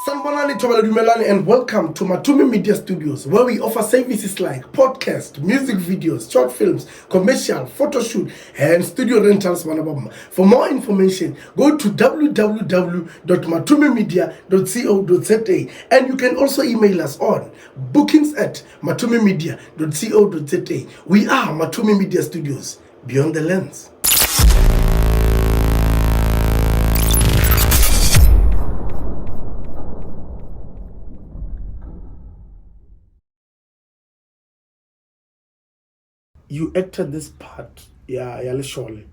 Sanibonani Thabo Mkhabela and welcome to Matumi Media Studios, where we offer services like podcast, music videos, short films, commercial, photo shoot, and studio rentals. For more information, go to www.matumimedia.co.za and you can also email us on bookings@matumimedia.co.za. We are Matumi Media Studios, beyond the lens. You acted this part, Leshole.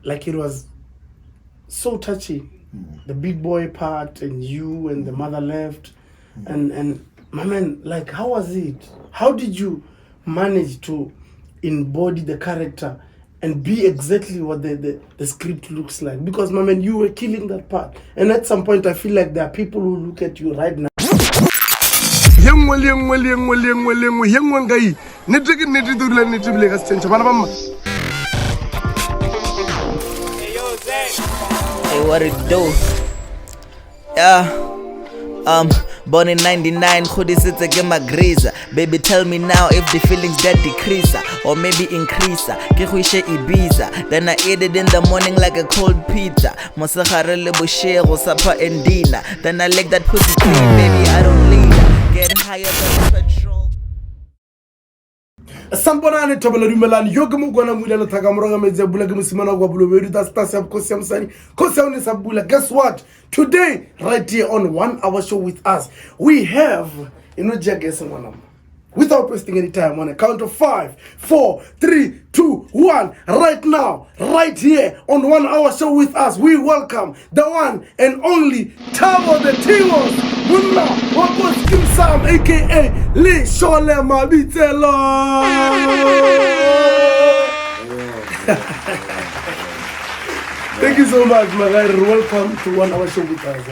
Like it was so touchy. The big boy part and you and the mother left. And my man, like how was it? How did you manage to embody the character and be exactly what the script looks like? Because my man, you were killing that part. And at some point I feel like there are people who look at you right now. Hey, what it do? Yeah, born in 99, khudisitse ke magriza. Baby, tell me now if the feelings that decrease or maybe increase. Ke khuishe Ibiza, then I eat it in the morning like a cold pizza. Mosagare le boshego sapa and dinner. Then I like that pussy clean, baby, I don't leave. Get higher than petrol. Sanibonani Thabo Mkhabela yoke mugwana ngudela thakamronga medze bula ke musimana kwa bulobedu that's Khosi Msani Khosi unisabula. Guess what? Today right here on 1 hour show with us we have without wasting any time, on a count of 5, 4, 3, 2, 1. Right now, right here on 1 hour show with us, we welcome the one and only Thabo the Timos Putla Skeem Saam, aka Leshole Mabitelo. Thank you so much, my guy. Welcome to 1 hour show with us.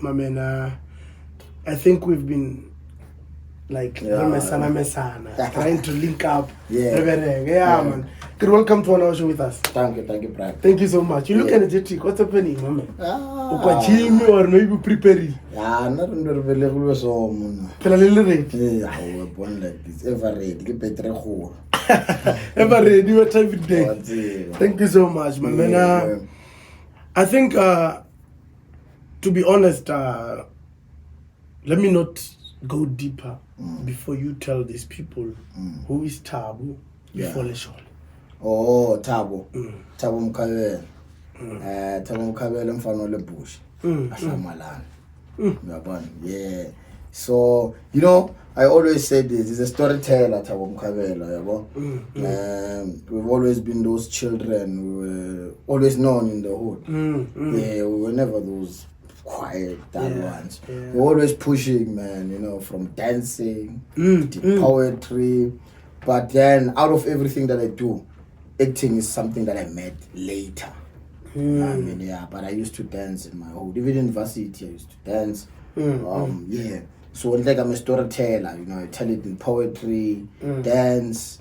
My man, I think we've been like trying to link up. Man. Good, welcome to 1 hour show with us. Thank you, Brad. Thank you so much. You look energetic. What's happening, man? Gym or maybe preparing? Not available so. Yeah, we're born like this. Ever ready? Get better. Ever ready? What type of day? Thank you so much, man. I think, to be honest, let me not go deeper before you tell these people who is Thabo before Leshole. Oh, Thabo. Thabo Mkhabela. Thabo Mkhabela mfana le bush. Ahlamalana. Yeah. So, you know, I always say this, he's a storyteller, Thabo Mkhabela, we've always been those children, we were always known in the hood. Yeah, we were never those quiet ones. We're always pushing, man, you know, from dancing to poetry. But then out of everything that I do, acting is something that I met later. I mean, but I used to dance in my hood. Even in Varsity, I used to dance. So like I'm a storyteller, you know, I tell it in poetry, dance,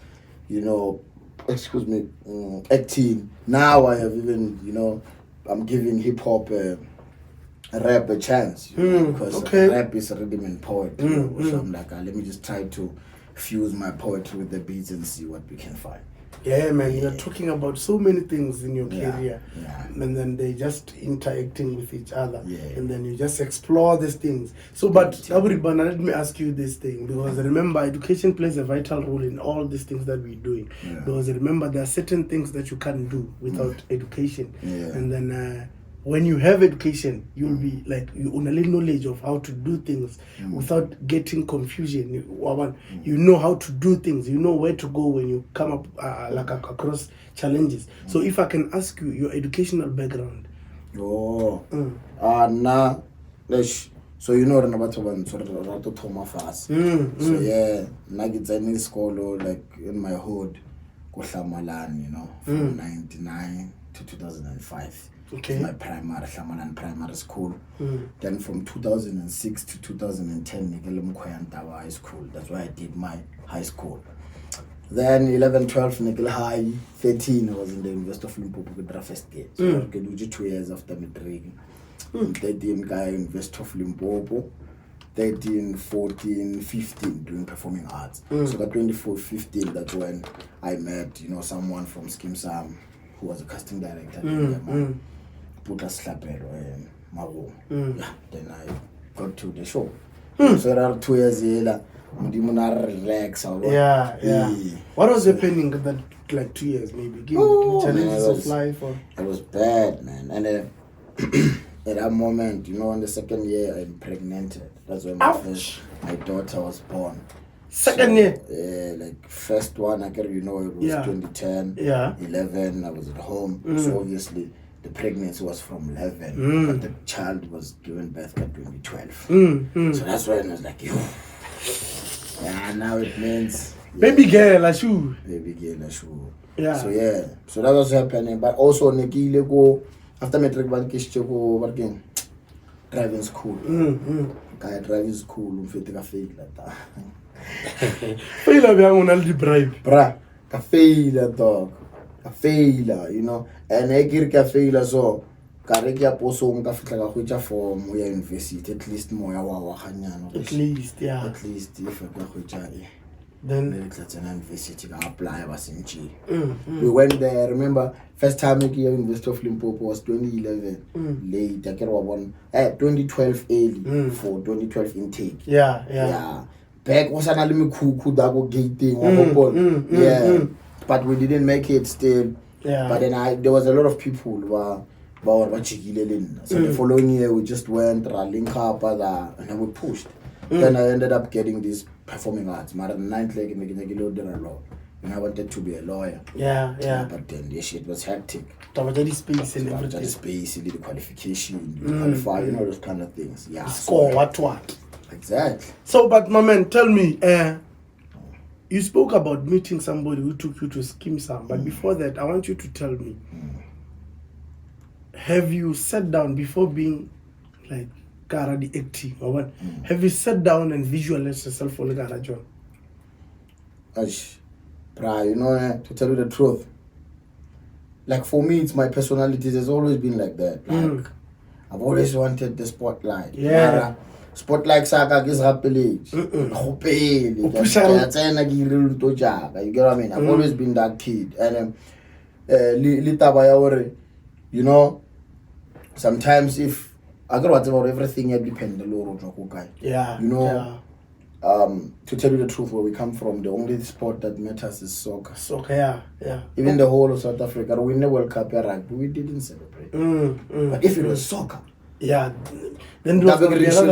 you know, acting. Now I have even, you know, I'm giving hip hop rap a chance, you know, because rap is a rhythm and poetry. So I'm like, let me just try to fuse my poetry with the beats and see what we can find. Yeah, man, you're talking about so many things in your career, and then they just interacting with each other, and then you just explore these things. So, but Abiribana, let me ask you this thing, because remember, education plays a vital role in all these things that we're doing. Because remember, there are certain things that you can't do without education, and then when you have education, you'll be like, you only knowledge of how to do things without getting confusion. You know how to do things. You know where to go when you come up across challenges. So if I can ask you your educational background. So you know about Thoma fast. So in school, like in my hood, Kohlamalan, you know, from 99 to 2005. My primary school. Then from 2006 to 2010, High School. That's where I did my high school. Then 11, 12, Nickel High. 13, I was in the University of Limpopo with the first year. So I did 2 years after matric. 13, guy University of Limpopo. 13, 14, 15 doing performing arts. So that 24, 15, that's when I met, someone from Skeem Saam who was a casting director. Putla Sehlapelo and Mago. Yeah, then I got to the show. So there are 2 years later. Relax. Yeah. What was happening that 2 years maybe? Give me challenges of life or it was bad, man. And at that moment, in the second year I'm pregnant. That's when my daughter was born. Second year? Yeah, first one I can it was 2010. 11 I was at home. So obviously the pregnancy was from 11, but the child was given birth at 2012. So that's when I was like, yo. Yeah, now it means baby girl, ashu. Yeah. So that was happening. But also Nekile go after matric go working driving school. Guy driving school umfete fail like that. Fail bya the bribe. Bra, ka fail dog. Ka fail, and I get fail so Karekia poso ka fitla ka khwetsa form ya university at least moya wa ganyana at least if ka khwetsa then let's an university ka apply was in G. We went there. Remember first time I came University of Limpopo was 2011 late I get one 2012 early for 2012 intake. Yeah back was an alimi kuku da go gating but we didn't make it still. But then there was a lot of people who were so the following year we just went link up and then we pushed. Then I ended up getting this performing arts. My ninth leg and I wanted to be a lawyer. But then the shit was hectic. Space and everything. Space, the qualification, you qualify, those kind of things. Yeah. Score what? Exactly. So, but my man, tell me, you spoke about meeting somebody who took you to Skeem Saam, but before that, I want you to tell me. Have you sat down before being Karadi acting or what? Have you sat down and visualized yourself for John? To tell you the truth, for me, it's my personality. It's always been like that. I've always wanted the spotlight. Spotlight saga is rapidly. You get what I mean? I've always been that kid. And sometimes if I got whatever everything I depend on the Lord to tell you the truth, where we come from, the only sport that matters is soccer. Even the whole of South Africa, we win the World Cup rugby, we didn't celebrate. But if it was soccer, then you get what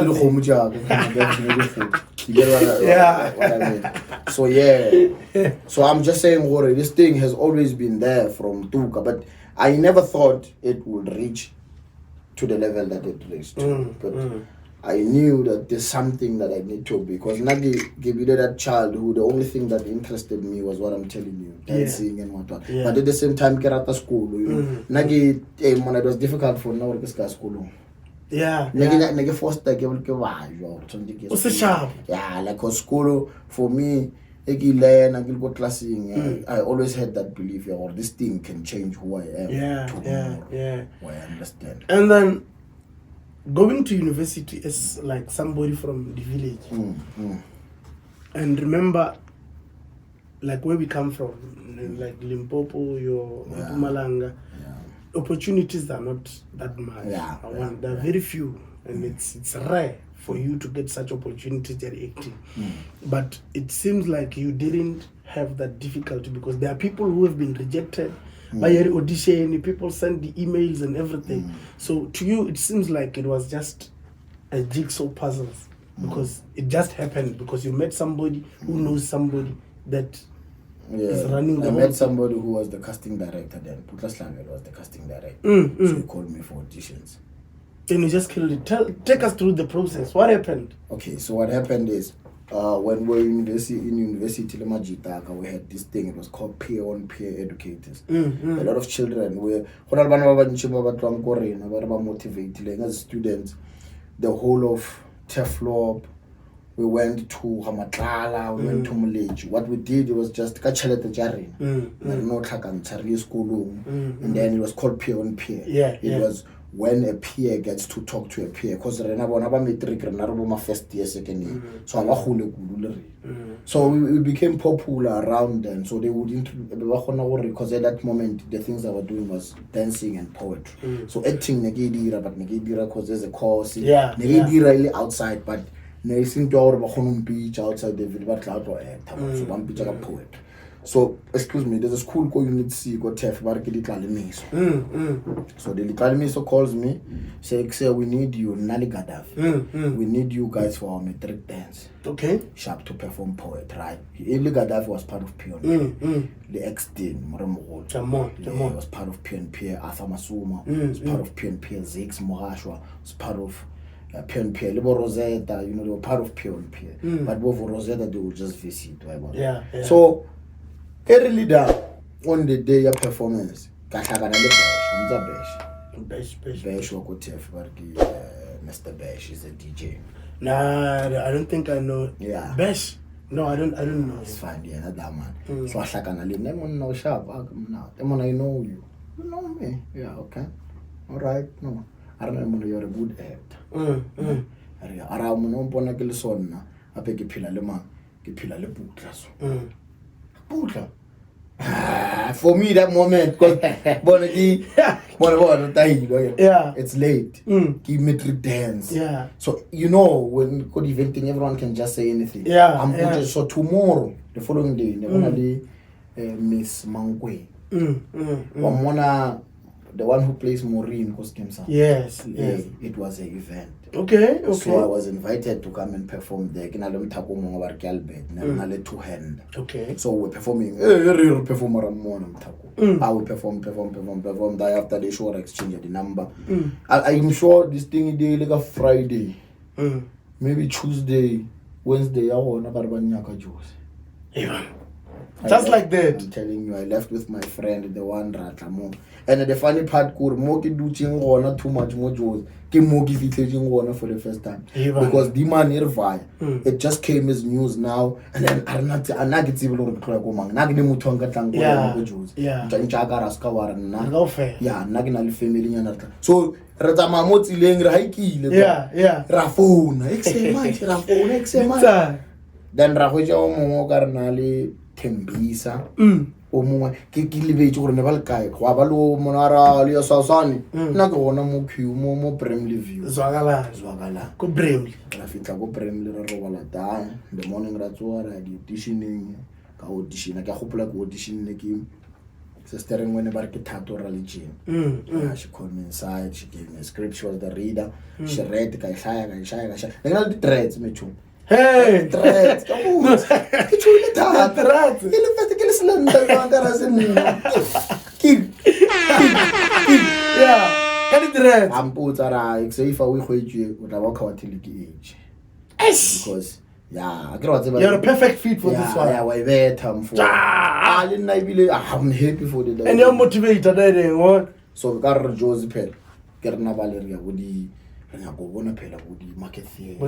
I mean? So so I'm just saying, this thing has always been there from Tuka, but I never thought it would reach to the level that it reached. But I knew that there's something that I need to, because Nagi gave you that child who the only thing that interested me was what I'm telling you, dancing and whatnot. But at the same time, Kerata school, Nagi, when it was difficult for now to school. Nagi forced like cause school for me, I always had that belief, or this thing can change who I am tomorrow. I understand. And then going to university is like somebody from the village. And remember, where we come from, Limpopo, your Mpumalanga, opportunities are not that much. There are very few, and it's rare for you to get such opportunities at acting. But it seems like you didn't have that difficulty, because there are people who have been rejected by your audition, people send the emails and everything. So to you, it seems like it was just a jigsaw puzzle, because it just happened, because you met somebody who knows somebody that is running the I met somebody who was the casting director then. Putla Sehlapelo was the casting director. So he called me for auditions. And you just killed it. Take us through the process. What happened? Okay, so what happened is, when we were in university, we had this thing. It was called peer-on-peer educators. A lot of children were motivated as students. The whole of Teflop, we went to Hamatlala, we went to Muleji. What we did was just Kachelete Jarin. No Tlakantari school, and then it was called peer on peer. It was when a peer gets to talk to a peer, because my first year, second year. So we became popular around then. So they wouldn't, because at that moment the things I was doing was dancing and poetry. So acting because there's a course. Really outside, but beach outside the village, so one beach poet. So, excuse me, there's a school called Unit C, got TEF, but so the Likalimiso calls me, say, we need you, Nali Gaddafi. We need you guys for our metric dance. Okay. Sharp to perform poet, right? Ili Gaddafi was part of Pion. The ex-dean, Moramogol. He was part of Pion Pier, Arthur Masuma, was part of Pion Pier, Zix Morashwa, was part of Pion Pier, Libo Rosetta, they were part of Pion Pier. But both Rosetta, they would just visit. So, every leader on the day of performance, Mr. Besh is a DJ. Nah, I don't think I know. Yeah. Besh? No, I don't know. It's fine, yeah, that man. So I shaka na live. Them no sharp. Now, them I know you. You know me. Yeah, okay. All right. No, I don't know you're a good actor. Ara mo no mpona ke le sonna. Ape ke phila le mang. Ke phila le Putla so. Putla. For me that moment, because it's late. Give me three dance. So when good eventing, everyone can just say anything. So tomorrow, the following day, they're gonna be Miss Mangwe. The one who plays Maureen, because Skeem Saam. Yes. It was an event. Okay. So I was invited to come and perform there. Two hand. Okay. So we're performing. Real performer I will perform. Die after the show, exchange the number. I'm sure this thing is like a Friday, maybe Tuesday, Wednesday. I want to juice. Just like that. I'm telling you, I left with my friend, the one Ratamo. And the funny part, Moki do not too much more jokes. Moki for the first time. Because the man nearby, it just came as news now. And then I'm not even going to so Ratamamoti Ling Raiki. Rafona. Then Rahoja Omo Garnali Tembisa. Omwe ke libetse gore ne ba le kae go abalo monara le sasane nna ke gona mo queue mo Bramley view zwakala ko Bramley ra fitla ko Bramley re robala da the morning ra tsoa ra di auditioning ka audition ka gopola ko audition ne ke sister ngwe ne ba re ke thato ra le jeng she called me inside, she gave me a script, she was the reader, she read ka ishaya nna di threads me chu. Hey, threads. Come on. Ke tshwile thata. Threads. Ke le fete ke le slenda ba ka ra se nna. Keep. Yeah. Ka di threads. Amputsa ra ifa o igwetswe o tla ba ka wa teleki age. Because you're a perfect fit for this one. Yeah, why better for. I'm happy for the day. And you're motivated there, what? So Gar Josie Pell, Gerna Valeria Woody. Go bona phela go di market theater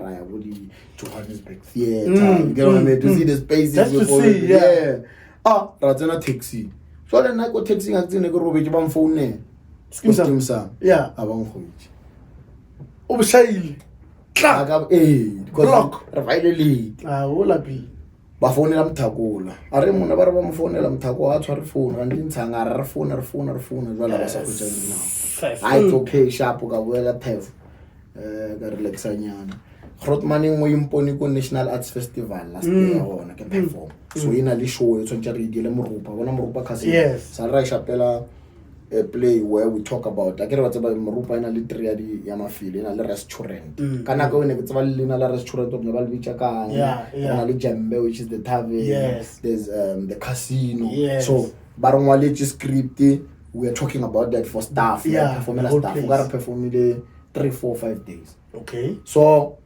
I go di Johannesburg theater you get what I mean to see the spaces just to see ra tsena taxi so le nna go taxi ga tsene go robetse ba mphone Skeem Saam a bang khwetsi o boshaile tla because re finally o lapi ba founela Mthakola a re mona ba re ba mo founela Mthako a tshware phone ga ntshanga re phone jwala ba sa go tsena it's okay sharp ka boela phef ka relaxanyana Grotman ngwe imponi ko National Arts Festival last year hona ke perform so ina le show e tshwantse re idile morupa bona morupa kasi sa ra shapela a play where we talk about I get what about morupa ina le triadi ya mafile ina le restaurant kana go ne ke tsaba le ina la restaurant o ne ba le bitsa ka ina le Jambe which is the tavern there's the casino so ba rongwa le script we are talking about that for staff performing staff we gotta perform the 3, 4, 5 days okay so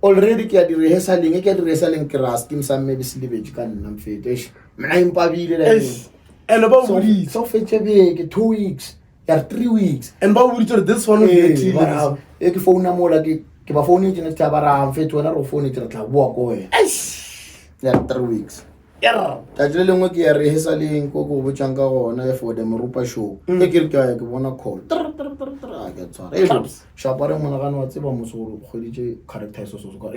already ke di rehearsing ke ra Skeem Saam maybe sleepage ka nna mfete mina impabile la and about so fetche beke 2 weeks 3 weeks and about this one will be ke phone mo la ke ke ba phone ke next ba ra mfethu wena ro phone ke re tla bua ko wena ya 3 weeks ta jele lengwe ke ya rehearsa leng ko go botsang ka gona for the Morupa show ke ke ke bona call ke tsara shapare mona ga no tseba mosolo kgoditse character so ka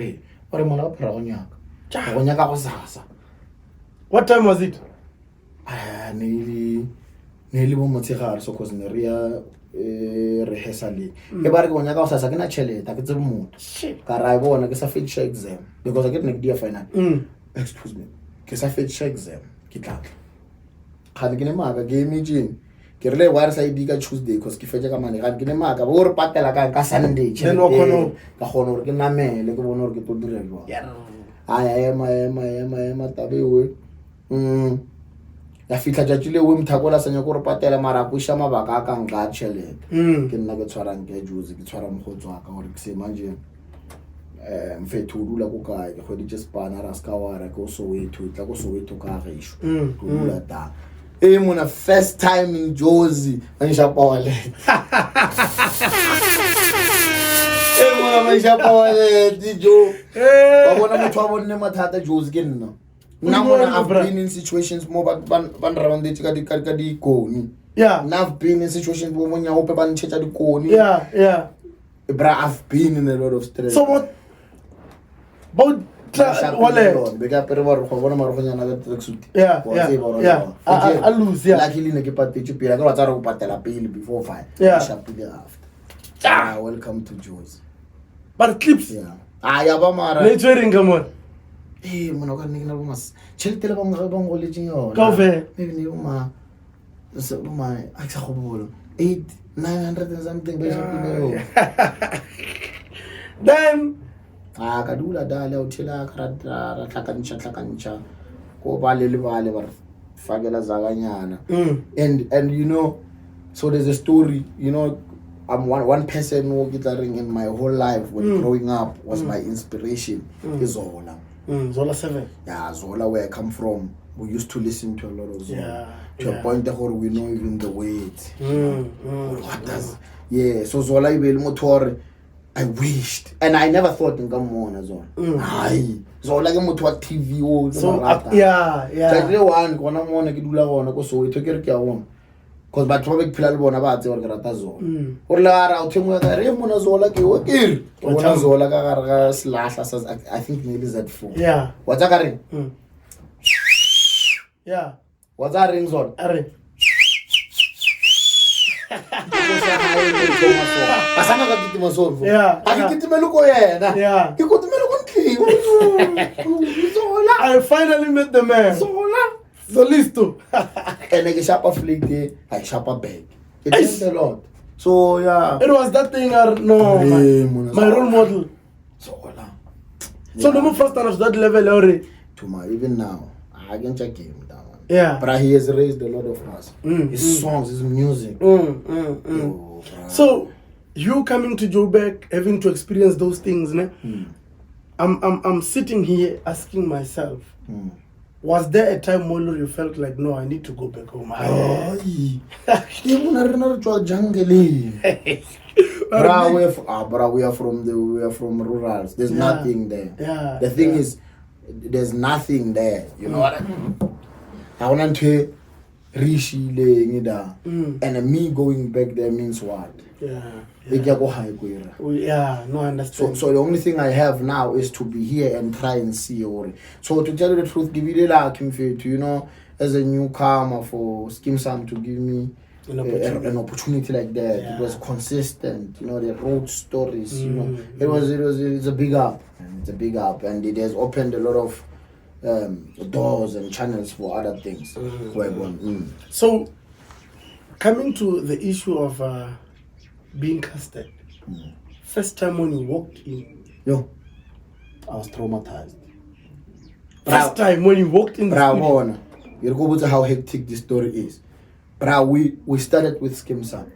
gore mona ga phara go nyaka go sasa. What time was it? Nearly bo motshegare so cause ne re ya rehearsal e ba re go nyaka go sasa ke na cheleta ke tsebe motho ka ra bona ke sa fetša exam because I get ne ke dia final excuse me ke sa fetša exam ke tla ga ke ne maaka ke imagine ke re le Varsity ka Tuesday because ke fetša ka mane ga ke ne maaka bo re patela ka Sunday then o khono ka khono re ke namele ke bona re ke to direlwa aya ema tabewe ya fitla tšatši le we mthako la senya go re patela mara go isha mabaka ka nka tšhelete ke nna ke tshwarang ke juice ke tshwara mogotso ka gore ke se manje mfethu dula go kae ke kgoditse spana ra ska wa ra go Soweto tla go Soweto ka gesho dula ta mona first time in Jozi manisha pole mona manisha pole dijo ba bona motho wa bonne mathata Jozi ke nna now I've been in situations more ban around the ka di koni. Yeah. Now I've been in situations where when you open ban checha di koni. Yeah. Bra I've been in a lot of stress. So what? But wale. Bega pero ba go bona maro go nyana ka tracksuit. Yeah. I lose, yeah. Luckily ne ke patetse pila ka tsara go patela pele before 5. Yeah. Sharply after. Welcome to Jozi. But clips. Yeah. Ya ba mara. Let's wearing come on. Mona ka nne na bo mas cheltele ba ngo le tšeng yona ka fe maybe ne ma so ma a tsa go bolo 800-900 and something ba yo then ka dula dale o thela ka ra tlhakantsha go ba le ba fakela zakanyana and you know so there's a story, you know, I'm one person who getting in my whole life when growing up was my inspiration is Zola. Zola 7. Yeah, Zola, where I come from, we used to listen to a lot of Zola. To a point that we know even the weight. What does? Yeah, so Zola motor. I wished, and I never thought in Gamon as well. Zola motor TV. So yeah. Like one, when I'm on a kidula one, go so we took care of one. Because by traffic people want about the organization. Or la out him with a remona Zola ki wakil. One Zola slash I think maybe Z4. Yeah. What's that ring? Yeah. What's that ring on? Pasanga ka dito masolvo. Yeah. Aki dito meluko yena. Yeah. Iko dito meluko Zola. I finally met the man. Zola. Solisto. And like a sharper flick there, I sharper bag. It meant a lot. So yeah. It was that thing my role model. Zola. So the more first time that level already. To my even now, I can check him that one. Yeah. But he has raised a lot of us. His songs, his music. So you coming to Joburg, having to experience those things, ne? I'm sitting here asking myself, was there a time when you felt like, no, I need to go back home? We are from rurals. There's nothing there. Yeah. The thing is, there's nothing there. You know what I mean? I want to reach and me going back there means what? Yeah, no, I understand. So the only thing I have now is to be here and try and see Ori. So to tell you the truth, give you the you know, as a newcomer for Skeem Saam to give me an opportunity like that. Yeah. It was consistent, you know, the road stories, you know. It's a big up. It's a big up, and it has opened a lot of doors and channels for other things. So coming to the issue of being casted, first time when you walked in, I was traumatized. First time when you walked in the studio. You go how hectic this story is. Bra, we started with Skeem Saam.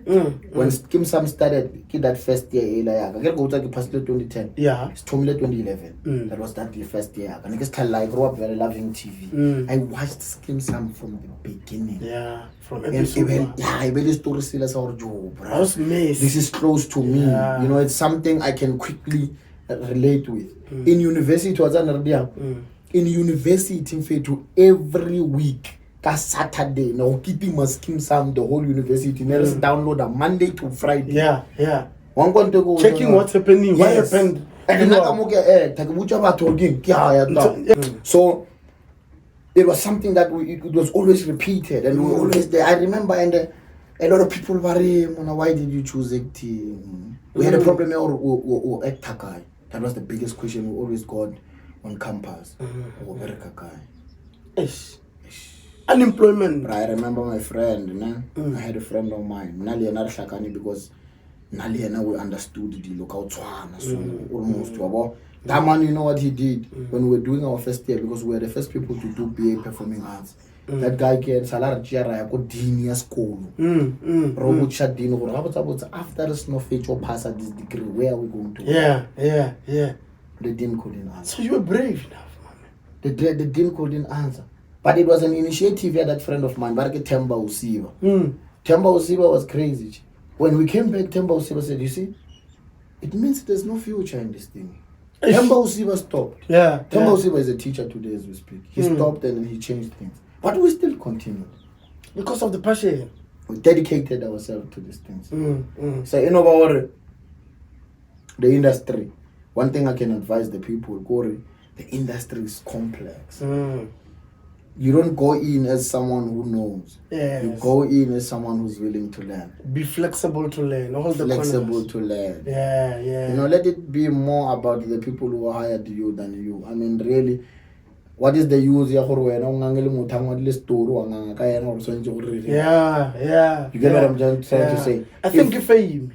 When Skeem Saam started, that first year, I go to 2010. Yeah. It's 2011. That was that the first year. And I grew up very loving TV. I watched Skeem Saam from the beginning. Yeah, from episode one. Yeah, I really story still as our job. That was amazing. This is close to me. Yeah. You know, it's something I can quickly relate with. In university, in university, in fact, every week. Saturday, no keeping my Skeem Saam the whole university. Never download a Monday to Friday. Yeah. One going to go checking what's happening. Yes. What happened? And then so it was something that it was always repeated, and we were always there. I remember, and a lot of people were, why did you choose acting? We had a problem or actor guy. That was the biggest question we always got on campus. Or America guy. Unemployment. I remember my friend, I had a friend of mine, because we understood the local Tswana, so almost. That man, you know what he did when we were doing our first year, because we were the first people to do BA performing arts. That guy can salary jara go dini school. Robot shut dino. After the snow feature pass at this degree, where are we going to? Yeah. The dean couldn't answer. So you were brave enough, man. The dean couldn't answer. But it was an initiative here, that friend of mine, Barke Temba Usiba. Temba Usiba was crazy. When we came back, Temba Usiba said, you see, it means there's no future in this thing. Temba Usiba stopped. Temba Usiba is a teacher today as we speak. He stopped and he changed things. But we still continued. Because of the passion. We dedicated ourselves to these things. So, you know about the industry. One thing I can advise the people, Corey, the industry is complex. You don't go in as someone who knows. Yes. You go in as someone who's willing to learn. Be flexible to learn. All the flexible to learn. Yeah. You know, let it be more about the people who hired you than you. I mean, really, what is the use? Yeah. You get what I'm trying to say? I think you fame.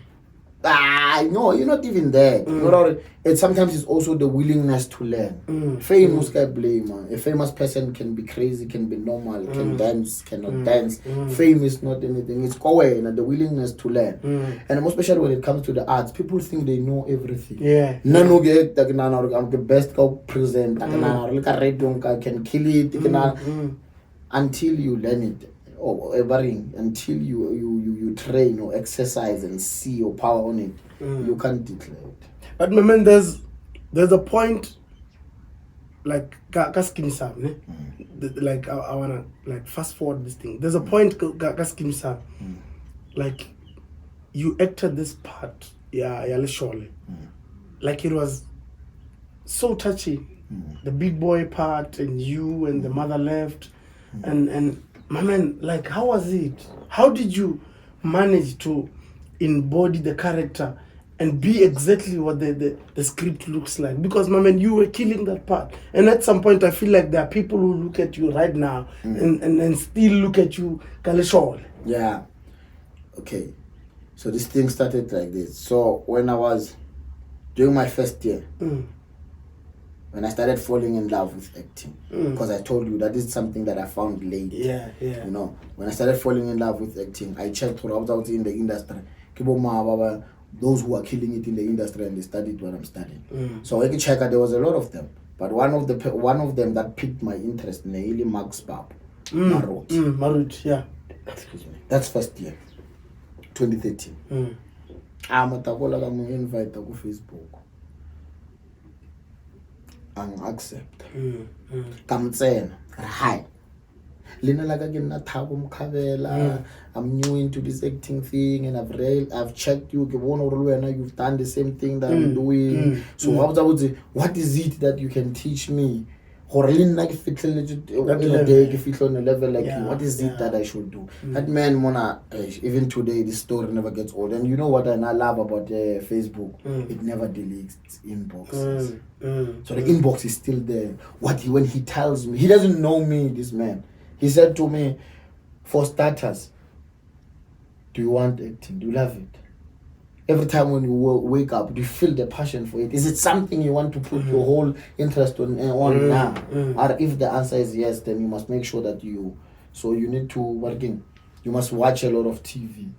No, you're not even there. You know, sometimes it's also the willingness to learn. Famous guy blame. A famous person can be crazy, can be normal, can dance, cannot dance. Fame is not anything. It's the willingness to learn. And most especially when it comes to the arts, people think they know everything. I'm the best guy present. I can kill it. Until you learn it. Or everything, until you train or exercise and see your power on it, you can't declare it. But my man, there's a point, like Skeem Saam, like I wanna like fast forward this thing. There's a point, Skeem Saam, like you acted this part, Leshole, like it was so touchy, the big boy part and you and the mother left, and my man, like, how was it? How did you manage to embody the character and be exactly what the script looks like? Because, my man, you were killing that part. And at some point, I feel like there are people who look at you right now and still look at you, Leshole. Yeah. Okay. So this thing started like this. So when I was doing my first year, when I started falling in love with acting, because I told you that is something that I found late. Yeah. You know, when I started falling in love with acting, I checked who I was out in the industry. Those who are killing it in the industry, and they studied what I'm studying. So I could check out, there was a lot of them. But one of them that piqued my interest, Naili Max Bab. Marut, yeah. Excuse me. That's first year, 2013. I'm invite to Facebook. Accept. Kamtsena. Hi. Lena like Thabo Mkhabela. I'm new into this acting thing, and I've checked you. You've done the same thing that I'm doing. So I would say, what is it that you can teach me? Or like fit on a level like you. What is it that I should do? That man, Mona, even today, this story never gets old. And you know what I love about Facebook? It never deletes inboxes. So the inbox is still there. When he tells me, he doesn't know me, this man. He said to me, for starters, do you want acting? Do you love it? Every time when you wake up, do you feel the passion for it? Is it something you want to put your whole interest on now? Or if the answer is yes, then you must make sure that so you need to work in. You must watch a lot of TV.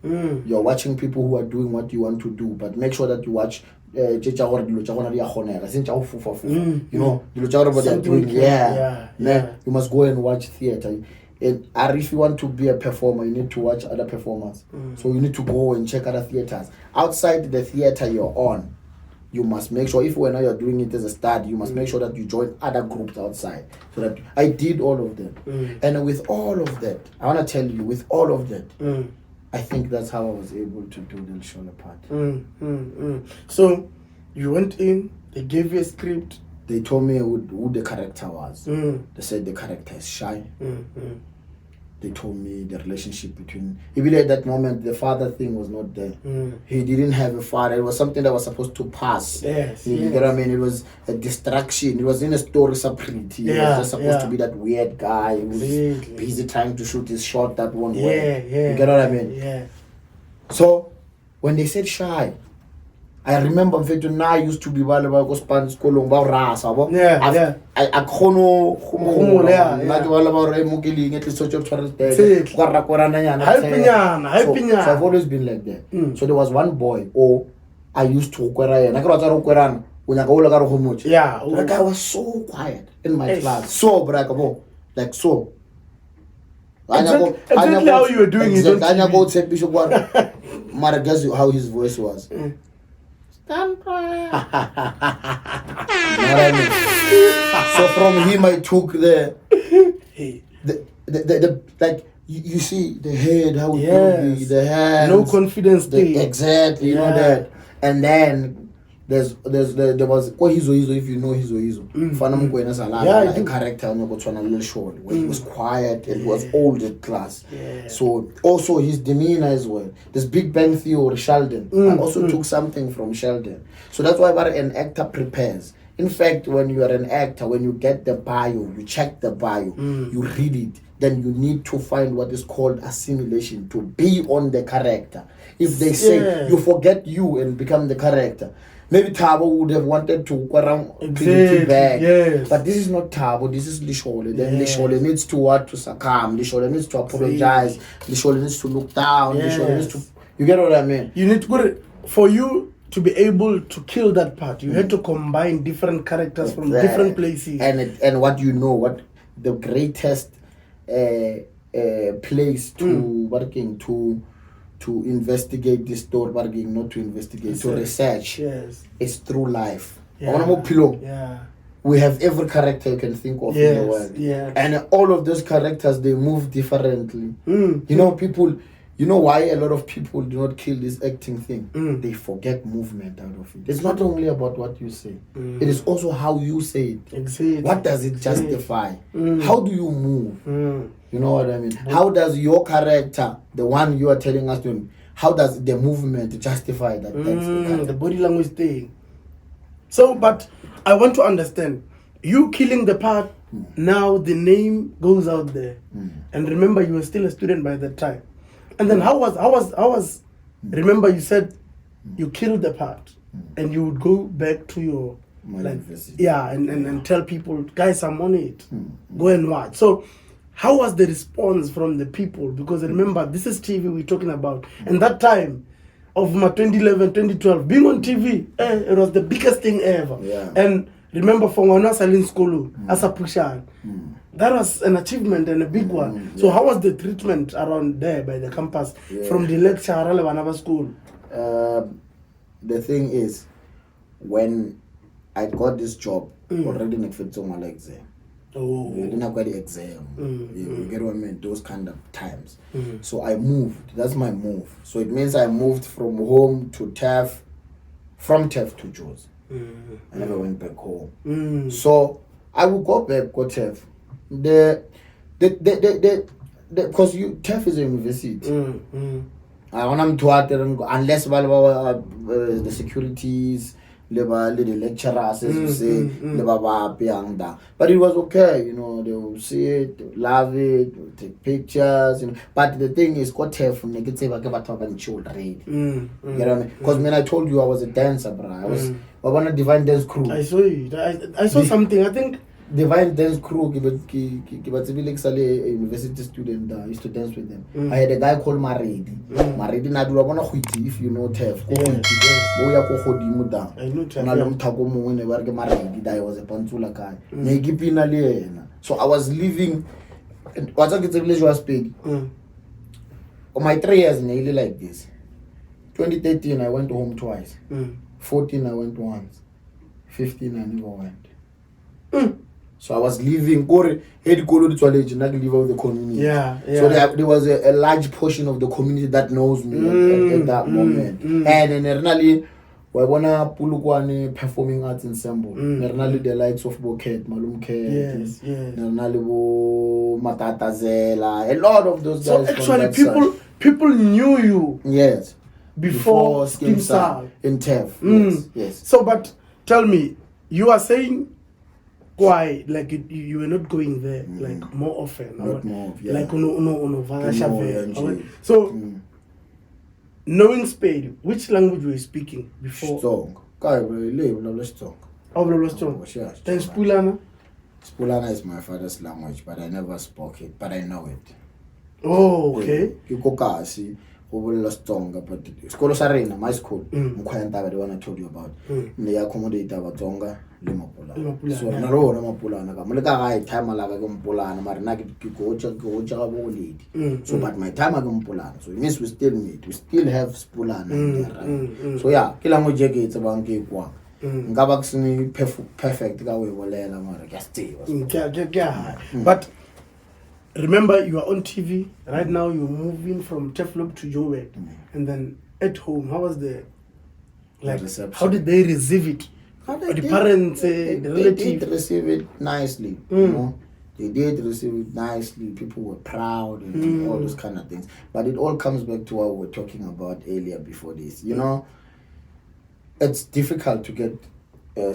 You're watching people who are doing what you want to do, but make sure that you watch. You know, dilo tsa gore what they're doing. You must go and watch theater. And if you want to be a performer, you need to watch other performers. So you need to go and check other theaters. Outside the theater you're on, you must make sure, if when you're doing it as a study, you must make sure that you join other groups outside. So that I did all of that. And with all of that, I want to tell you, with all of that, I think that's how I was able to do the Leshole part. So you went in, they gave you a script. They told me who the character was. They said the character is shy. They told me the relationship between... Even at that moment, the father thing was not there. He didn't have a father. It was something that was supposed to pass. You get what I mean? It was a distraction. It was in a story separate. He was just supposed to be that weird guy who was busy trying to shoot his shot that won't work. You get what I mean? So, when they said shy, I remember when I used to be I I've always been like that. So there was one boy, I used to that guy was so quiet in my class. So like so. Exactly how you were doing it. Mara, guess how his voice was. So from him I took the like you see the head, how it will be, the hands, no confidence exactly, you know that. And then there was if you know Hizo. A character on Leshole where he was quiet and was old in class. So also his demeanor as well. This Big Bang Theory, Sheldon. I also took something from Sheldon. So that's why an actor prepares. In fact, when you are an actor, when you get the bio, you check the bio, you read it, then you need to find what is called assimilation, to be on the character. If they say you forget you and become the character, maybe Thabo would have wanted to go around back. But this is not Thabo, this is Leshole. Then Leshole needs to succumb, Leshole needs to apologize, Leshole needs to look down, Leshole needs to... You get what I mean? You need to go for you to be able to kill that part, you had to combine different characters from different places. And what you know, what the greatest place to working to investigate this story, not to investigate, to research, is through life. We have every character you can think of in the world. And all of those characters, they move differently. You know, you know why a lot of people do not kill this acting thing? They forget movement out of it. It's not only about what you say. It is also how you say it. Exactly. What does it justify? How do you move? You know what I mean? How does your character, the one you are telling us to, how does the movement justify that? The body language thing. So, but I want to understand, you killing the part, now the name goes out there. And remember, you were still a student by that time. And then how was remember you said you killed the part and you would go back to your university. And tell people, guys, I'm on it. Go and watch. So how was the response from the people? Because remember, this is TV we're talking about. And that time of my 2011, 2012, being on TV, it was the biggest thing ever. And remember, for when I was in school, as a pusher, that was an achievement and a big one. So how was the treatment around there by the campus from the lecture relevant school? The thing is, when I got this job, already in the exam. You didn't have the exam. You get what I mean? Those kind of times. So I moved. That's my move. So it means I moved from home to TAF, from TAF to Jaws. I never went back home. So I will go back, go TAF. Because TAF is a university. I want to unless the securities, the lecturers, as you say, but it was okay, you know, they will see it, they will love it, they will take pictures, you know. But the thing is, got TAF negative, I never talk about children. You get what I mean? Because when I told you I was a dancer, bro, I was on a divine dance crew. I saw it. I saw something. I think Divine Dance Crew, a university student, I used to dance with them. I had a guy called Maridi. Maridi Nadula, if you know Tef. I know Tef. I was a Pantula guy. So I was living, what's a village was paid. On my 3 years, nearly like this. 2013, I went home twice. 14, I went once. 15, I never went. So I was living, head go to the toilet, not live out the community. So there was a large portion of the community that knows me at that moment. And then really, we wanna Pulukwane performing arts ensemble. Really the likes of Boket, Malum Ket, Matata Zela, a lot of those guys. So actually, people knew you. Yes. Before Skeem Saam in TEF. Yes. So, but tell me, you are saying why, like you were not going there like more often, not more, like so knowing Spade, which language were you speaking before? Strong. Then Spulana? Spulana is my father's language, but I never spoke it, but I know it. Oh, okay. But school Sarena, my school, Mukhayanta, the one I told you about, they accommodate Tonga, Limapula. So, Naro, Mapulana, Mulaka, time Alaga Pulana, Marinaki, so, but my time I go Pulana, so it means we still meet, we still have Spulana. So, yeah, Kilamo Jackie, it's a banky one. Gabaxini perfect, but remember, you are on TV right now. You're moving from Teflop to Joburg, and then at home, how was the reception? How did they receive it? The parents, the relatives? They did receive it nicely. You know, they did receive it nicely. People were proud and all those kind of things. But it all comes back to what we were talking about earlier before this. You know, it's difficult to get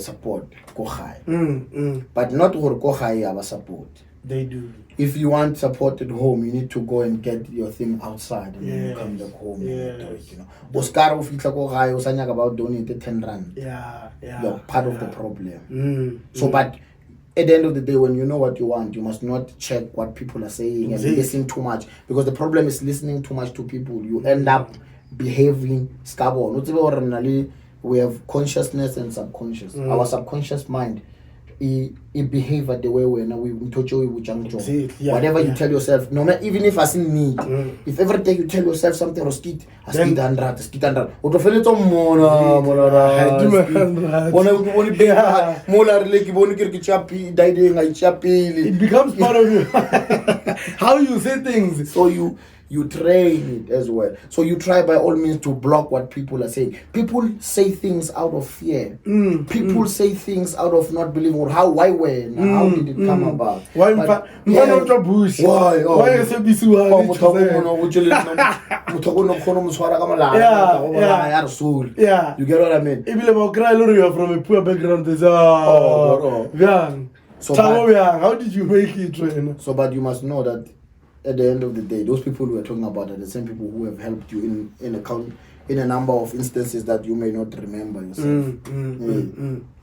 support, but not for Kohai our support. They do. If you want support at home, you need to go and get your thing outside and then you come back home and do it, you know. Oscar of Itlakohai was about donating 10 rand. You're part of the problem. So, but at the end of the day, when you know what you want, you must not check what people are saying and listen too much. Because the problem is listening too much to people. You end up behaving scabble. We have consciousness and subconscious. Our subconscious mind, it behave at the way we whatever you tell yourself, no matter even if I see need, if every day you tell yourself something or skit 100 it becomes part of you. How you say things. So you train it as well. So you try by all means to block what people are saying. People say things out of fear. People say things out of not believing or how did it come about? Why bush? Why is it this You get what I mean? If you are from a poor background, so how did you make it? So, but you must know that at the end of the day, those people we are talking about are the same people who have helped you in a number of instances that you may not remember yourself.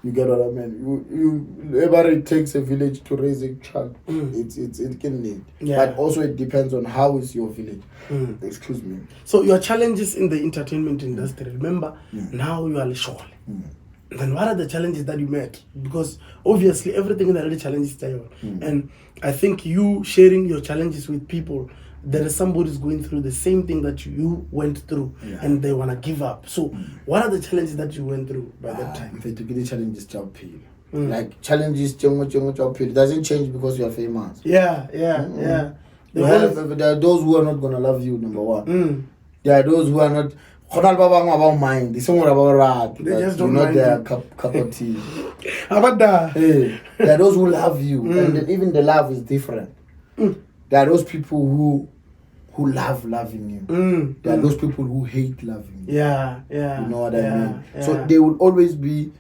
You get what I mean? It takes a village to raise a child. It can need. But also it depends on how is your village. Excuse me. So your challenges in the entertainment industry, remember, now you are Leshole. Then what are the challenges that you met? Because obviously everything in the challenges there. And I think you sharing your challenges with people, there is somebody who's going through the same thing that you went through and they want to give up. So what are the challenges that you went through by that time? The challenges like challenges it doesn't change because you are famous. There are those who are not going to love you, number one. There are those who are not about mind. They just don't not their cup of tea. There are those who love you, and even the love is different. There are those people who love loving you. There are those people who hate loving you. You know what I mean? So they will always be.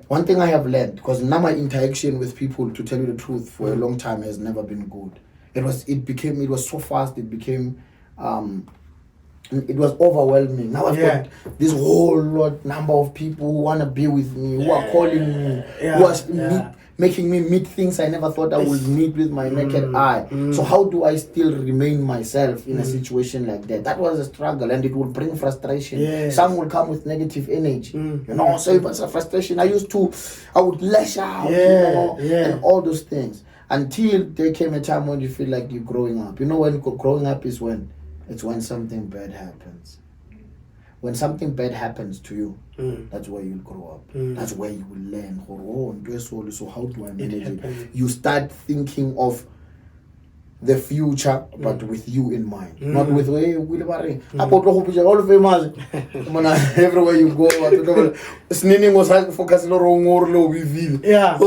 One thing I have learned, because now my interaction with people, to tell you the truth, for a long time has never been good. It was so fast. It became. It was overwhelming. Now I've got this whole number of people who want to be with me, who are calling me, who are making me meet things I never thought I would meet with my naked eye. So how do I still remain myself in a situation like that? That was a struggle, and it will bring frustration. Yes. Some will come with negative energy. You know, so it was a frustration. I would lash out, and all those things. Until there came a time when you feel like you're growing up. You know, when growing up is when something bad happens. When something bad happens to you, that's where you'll grow up. That's where you will learn. So how do I manage it? You start thinking of the future, but with you in mind, not with where you will worry. All famous. Everywhere you go, sneaking was focus on wrong. Yeah.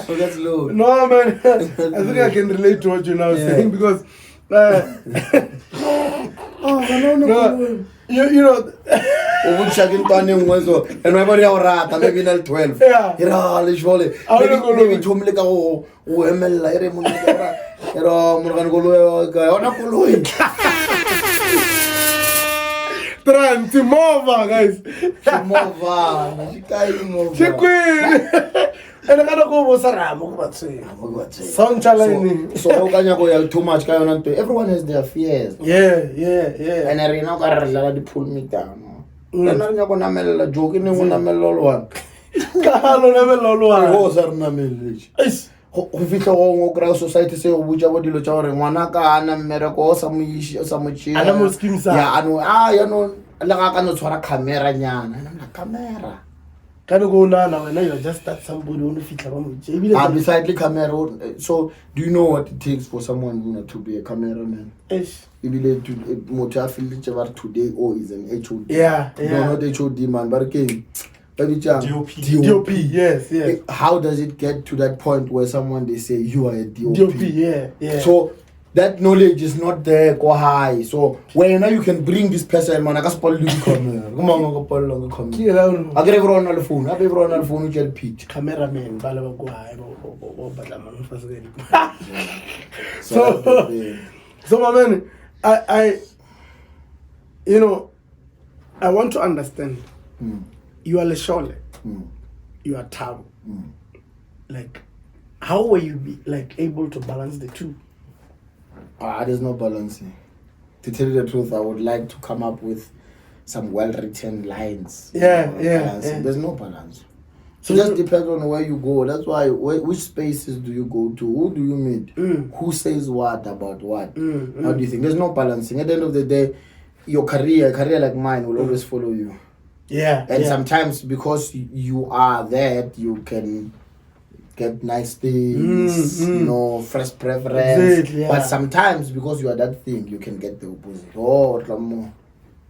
That's low. No, man. I think I can relate to what you're now saying because you know. And everybody are maybe 12. Yeah. Maybe Timova, guys. And I gotta go with Sound challenge. So too much. Everyone has their fears. Yeah. And I know they pull me down. I'm not gonna joke in one. Go fitla go kry society se go butsa bo dilo tsa gore ngwana ka ana mmereko o sa mo tšea Ana mo Skeem Saam. ya ano ya no le ga ka no tshwara camera nyana na camera Can you go now when you're just that somebody who fitla ba mo tšea beside the camera. So do you know what it takes for someone to be a cameraman? Ebile motho a filitse ba today or is an HOD. Yeah. No, not HOD man, but again DOP, yes. How does it get to that point where someone they say you are a DOP? DOP, yeah. So that knowledge is not there, go high. So when now you can bring this person, man, I can spoil you camera. Come on, go spoil long camera. I get everyone on the phone. I have everyone on the phone. You get pitch. Cameraman, bala go high. So my man, I you know, I want to understand. You are Leshole. You are Thabo. Like, how were you able to balance the two? There's no balancing. To tell you the truth, I would like to come up with some well-written lines. Yeah. There's no balance. So it just depends on where you go. That's why, which spaces do you go to? Who do you meet? Who says what about what? How do you think? There's no balancing. At the end of the day, your career like mine will always follow you. Yeah. And sometimes because you are that, you can get nice things, you know, fresh preference. Exactly, yeah. But sometimes because you are that thing, you can get the opposite. Oh, Tlamo.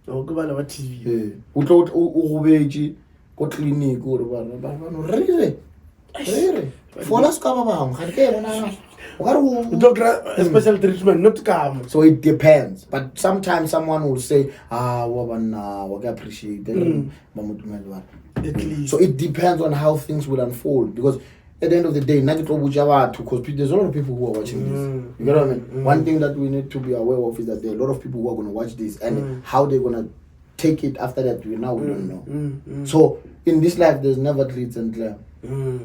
Oh, go back to TV. Go clinic, go really. For us, Special treatment, not come. So it depends. But sometimes someone will say, we appreciate it. So it depends on how things will unfold. Because at the end of the day, because there's a lot of people who are watching this. You know what I mean? One thing that we need to be aware of is that there are a lot of people who are going to watch this, and how they're going to take it after that, we don't know. So in this life, there's never glitz and glam.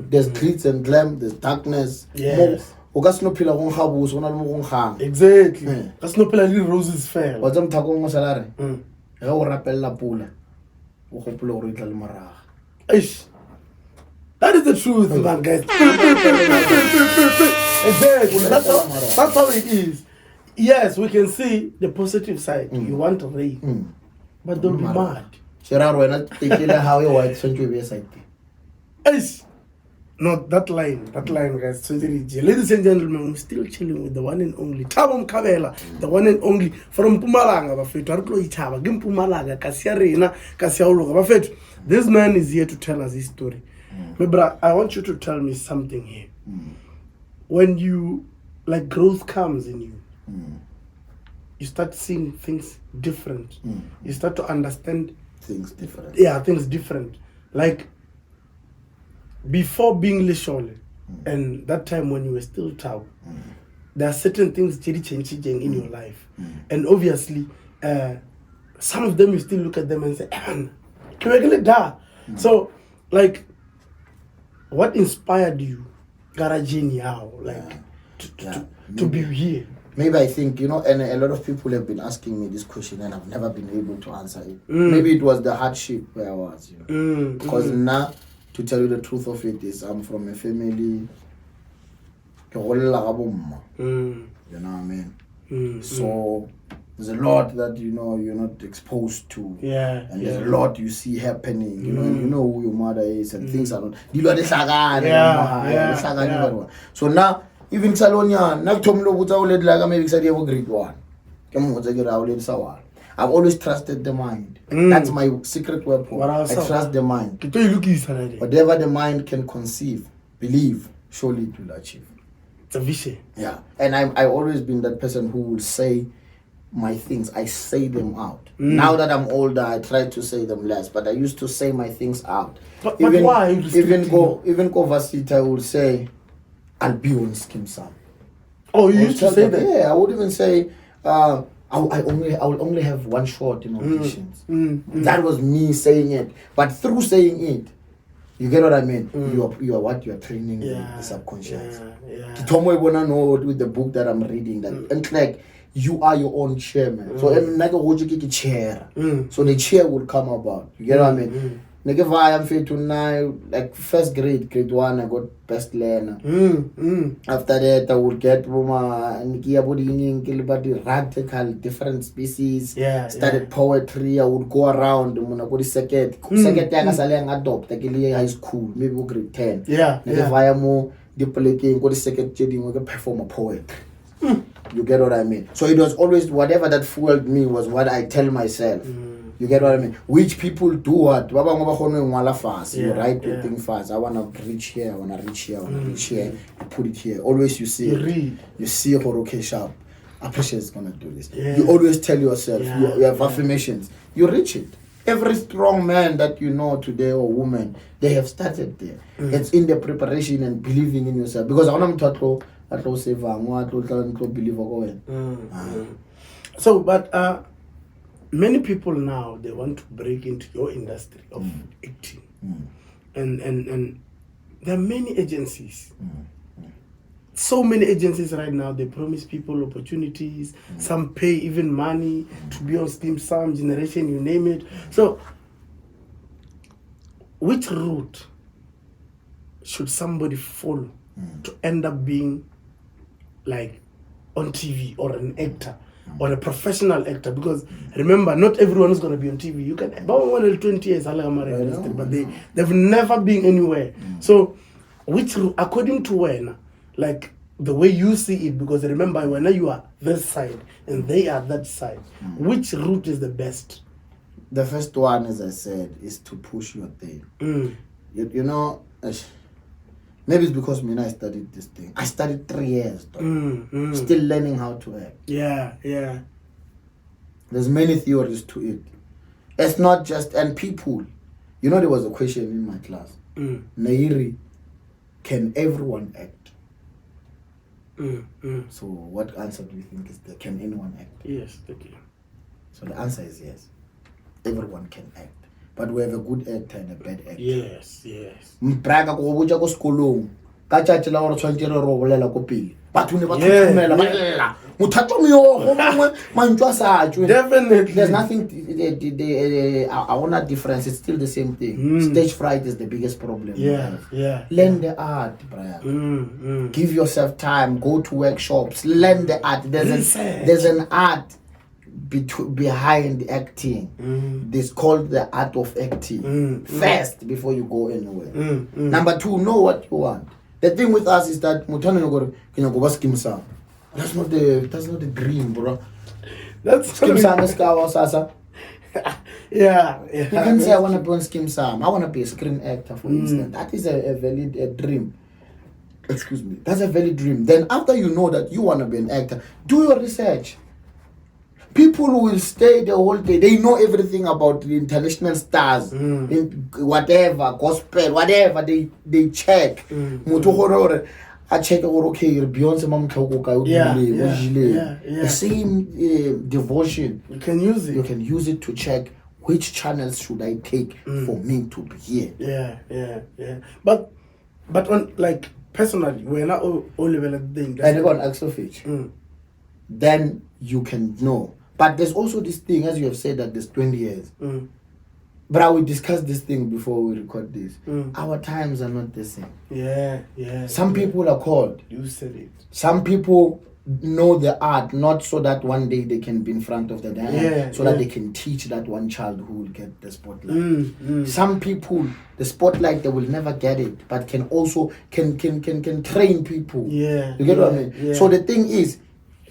There's glitz and glam, there's darkness. Yes. Exactly. That's no little roses fair. What's I'm talking about salary? Rapella pula. That is the truth, man, guys. Exactly. That's how it is. Yes, we can see the positive side. You want to rain, but don't be mad. No, that line, guys. So, ladies and gentlemen, we're still chilling with the one and only Thabo Mkhabela, the one and only from Mpumalanga. This man is here to tell us his story. But I want you to tell me something here. When you, growth comes in you, you start seeing things different. You start to understand things different. Yeah, things different. Like, before being Leshole, and that time when you were still Thabo, there are certain things changing in your life. And obviously, some of them you still look at them and say, so like, what inspired you, Garajini, how to be here? Maybe I think, and a lot of people have been asking me this question and I've never been able to answer it. Maybe it was the hardship where I was, because now, to tell you the truth of it is, I'm from a family, you know what I mean? So there's a lot that you're not exposed to, and there's a lot you see happening, and you know who your mother is, and things are not. So now, even Salonia, not Tomlo would like maybe said you grade 1. I've always trusted the mind. That's my secret weapon. I trust the mind. Whatever the mind can conceive, believe, surely it will achieve. It's a vision. Yeah. And I've always been that person who will say my things. I say them out. Now that I'm older, I try to say them less. But I used to say my things out. But why? Even go Varsity, I will say, I'll be on Skeem Saam. Oh, you used to say that? Yeah, I would even say, I will only have one shot in auditions. That was me saying it. But through saying it, you get what I mean? You are training the subconscious. With the book that I'm reading, that and like you are your own chairman. So I'm like a chair. So the chair will come about. You get what I mean? I'm fit to now, like first grade 1, I got best learner. After that, I would get radical, different species. Started poetry. I would go around. I go to second adopt high school, maybe grade 10. Go to second perform a poetry. You get what I mean? So it was always whatever that fueled me was what I tell myself. You get what I mean? Which people do what? You write your thing fast. I want to reach here, I want to reach here, I want to reach here. You put it here. Always you see it. You see okay, sharp. Appreciate is going to do this. You always tell yourself, you have affirmations. You reach it. Every strong man that you know today or woman, they have started there. It's in the preparation and believing in yourself. Because I want to believe. So, but many people now, they want to break into your industry of acting. And there are many agencies. So many agencies right now, they promise people opportunities. Some pay even money to be on Skeem Saam, Generation, you name it. So, which route should somebody follow to end up being like on TV or an actor? Or a professional actor, because remember, not everyone is going to be on TV. You can about 120 years, but they've never been anywhere. So, which, according to when, like the way you see it, because remember, when you are this side and they are that side, which route is the best? The first one, as I said, is to push your thing. You know. Maybe it's because I studied this thing. I studied 3 years, still learning how to act. Yeah. There's many theories to it. It's not just, and people, there was a question in my class. Nairi, can everyone act? So what answer do you think is there? Can anyone act? Yes, they can. So the answer is yes. Everyone can act. But we have a good actor and a bad actor. Yes. Mpraga ko boja ko skolong. Ka tjatjela gore tshwantse re robolela ko pele. Batho ne ba tshumela ba lla. Mothato mo go mongwe mantwa sa tjwe. Definitely. There's nothing I want a difference. It's still the same thing. Stage fright is the biggest problem. Yeah. Learn the art, Brian. Give yourself time. Go to workshops. Learn the art. There's an art behind acting. This called the art of acting. First, before you go anywhere. Number 2, know what you want. The thing with us is that Skeem Saam. That's not the dream, bro. That's Skeem Saam is Sasa. Yeah. You can say I want to be on Skeem Saam. I want to be a screen actor, for instance. That is a valid dream. Excuse me. That's a valid dream. Then after you know that you want to be an actor, do your research. People will stay the whole day. They know everything about the international stars, whatever, gospel, whatever. They check. I check okay, Beyonce mom the same devotion. You can use it. You can use it to check which channels should I take for me to be here. Yeah. But on like personally, we're not all level at the thing. And on Axofage, then you can know. But there's also this thing, as you have said, that there's 20 years. But I will discuss this thing before we record this. Our times are not the same. Yeah. Some people are called. You said it. Some people know the art, not so that one day they can be in front of the dance, that they can teach that one child who will get the spotlight. Some people, the spotlight, they will never get it, but can also can train people. You get what I mean? So the thing is,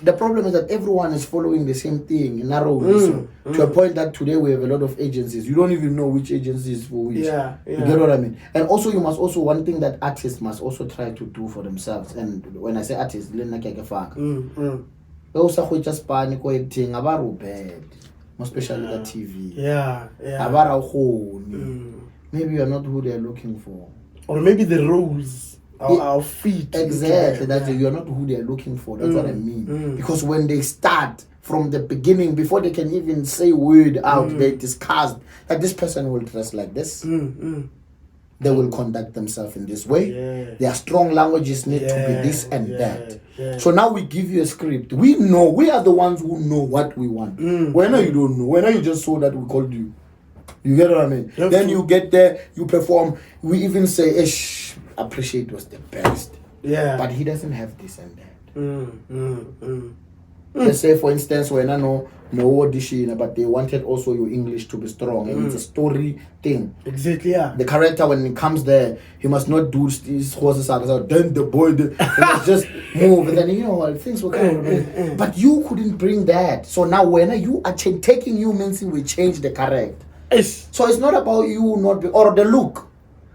the problem is that everyone is following the same thing narrowly, to a point that today we have a lot of agencies. You don't even know which agency is for which. You get what I mean? And also, you must also, one thing that artists must also try to do for themselves. And when I say artists, also just panic or acting about bad, especially the TV. Maybe you're not who they're looking for, or maybe the roles. Our feet. Exactly. That's you're not who they're looking for. That's what I mean. Because when they start from the beginning, before they can even say word out, they discussed that this person will dress like this. They will conduct themselves in this way. Their strong languages need to be this and that. So now we give you a script. We know. We are the ones who know what we want. When you don't know. When you just saw that we called you. You get what I mean? Then you get there, you perform. We even say, appreciate was the best. But he doesn't have this and that. Let's say, for instance, when I know no audition, but they wanted also your English to be strong, and it's a story thing. Exactly. The character, when he comes there, he must not do these horses. Then the boy, he must just move, and then things will come. But you couldn't bring that. So now, when you are taking you means we change the character. So it's not about you not be, or the look.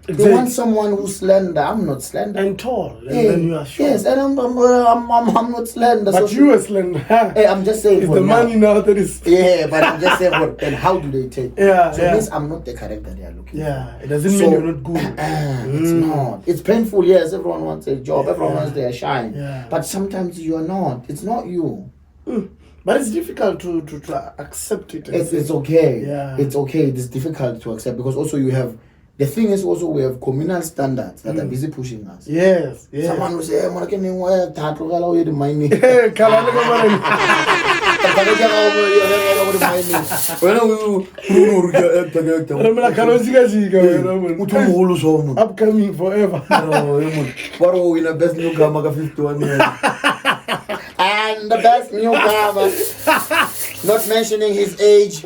Exactly. They want someone who's slender. I'm not slender. And tall. And then you are short. Yes, and I'm not slender. But so you are slender. Hey, I'm just saying. It's the money now that is. Yeah, but I'm just saying. Then how do they take? So it means I'm not the character they are looking for. It doesn't mean you're not good. It's not. It's painful. Yes, everyone wants a job. Everyone wants their shine. But sometimes you are not. It's not you. But it's difficult to accept it. It's okay. It's okay. It's difficult to accept because also you have. The thing is also we have communal standards that are busy pushing us. Yes. Someone will say, "Hey, man, can you work? Tattoo color with the money." Upcoming forever. In the best newcomer, 51 years. And the best newcomer, not mentioning his age,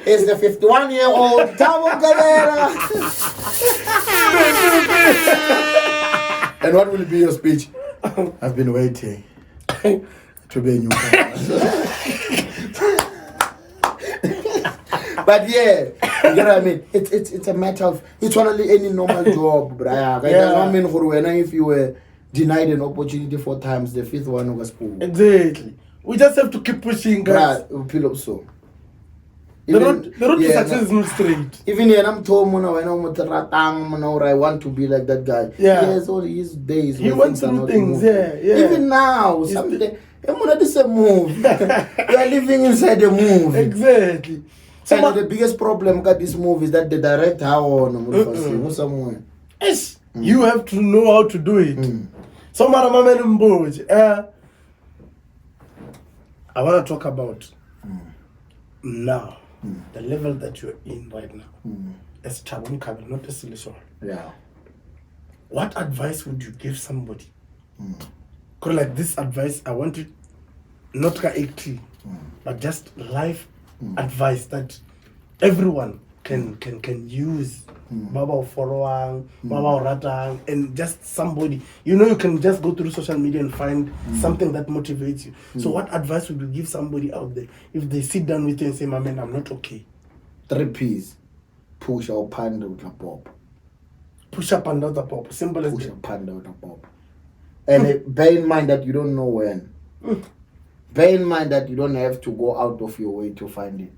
is the 51-year-old Thabo Mkhabela. And what will be your speech? I've been waiting to be a newcomer. But you know what I mean? It's a matter of, it's only any normal job, brah. It doesn't mean if you were denied an opportunity 4 times, the 5th one was spoon. Exactly. We just have to keep pushing, guys. The road to success is not straight. Even when I'm told when I want to be like that guy. He has all his days. He wants to do things. Even now, someday, this a move. You are living inside the movie. Exactly. So the biggest problem with this movie is that the director somewhere. Yes, you have to know how to do it. So, I want to talk about now. The level that you're in right now, as Thabo Mkhabela, not as Leshole. What advice would you give somebody? Because like this advice, I want it not acting, but just life advice that everyone can use. Baba following, Baba ratang, and just somebody. You can just go through social media and find something that motivates you. So what advice would you give somebody out there if they sit down with you and say, "My man, I'm not okay"? 3 P's. Push or panda with a pop. Push up and down the pop. Simple as push or panda with a pop. And bear in mind that you don't know when. Bear in mind that you don't have to go out of your way to find it.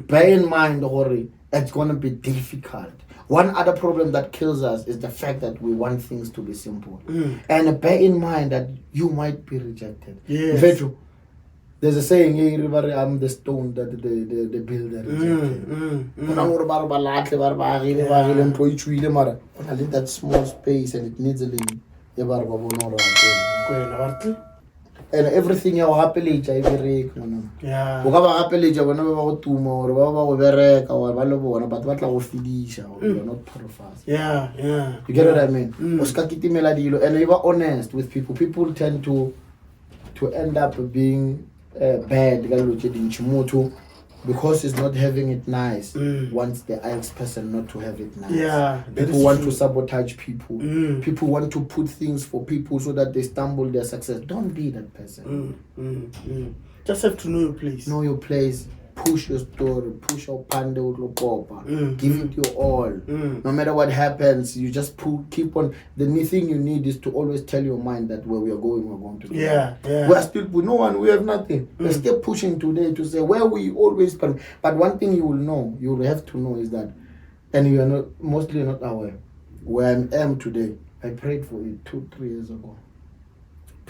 Bear in mind, Hori, it's gonna be difficult. One other problem that kills us is the fact that we want things to be simple. And bear in mind that you might be rejected. Yes. There's a saying, I'm the stone that the builder rejected. That small space and it needs a little. And everything you happily yeah. But you're not part of us. Yeah. You get what I mean? And you are honest with people. People tend to end up being bad because he's not having it nice. Wants the ex person not to have it nice. Yeah, people want to sabotage people. People want to put things for people so that they stumble their success. Don't be that person. Just have to know your place. Know your place. Push your story. Push your pande give it your all. No matter what happens, you just keep on. The main thing you need is to always tell your mind that where we are going, we're going to go. Yeah. We are still with no one. We have nothing. We're still pushing today to say where we always. But one thing you will know, you will have to know is that, and you are not mostly not aware where I am today. I prayed for it 2-3 years ago.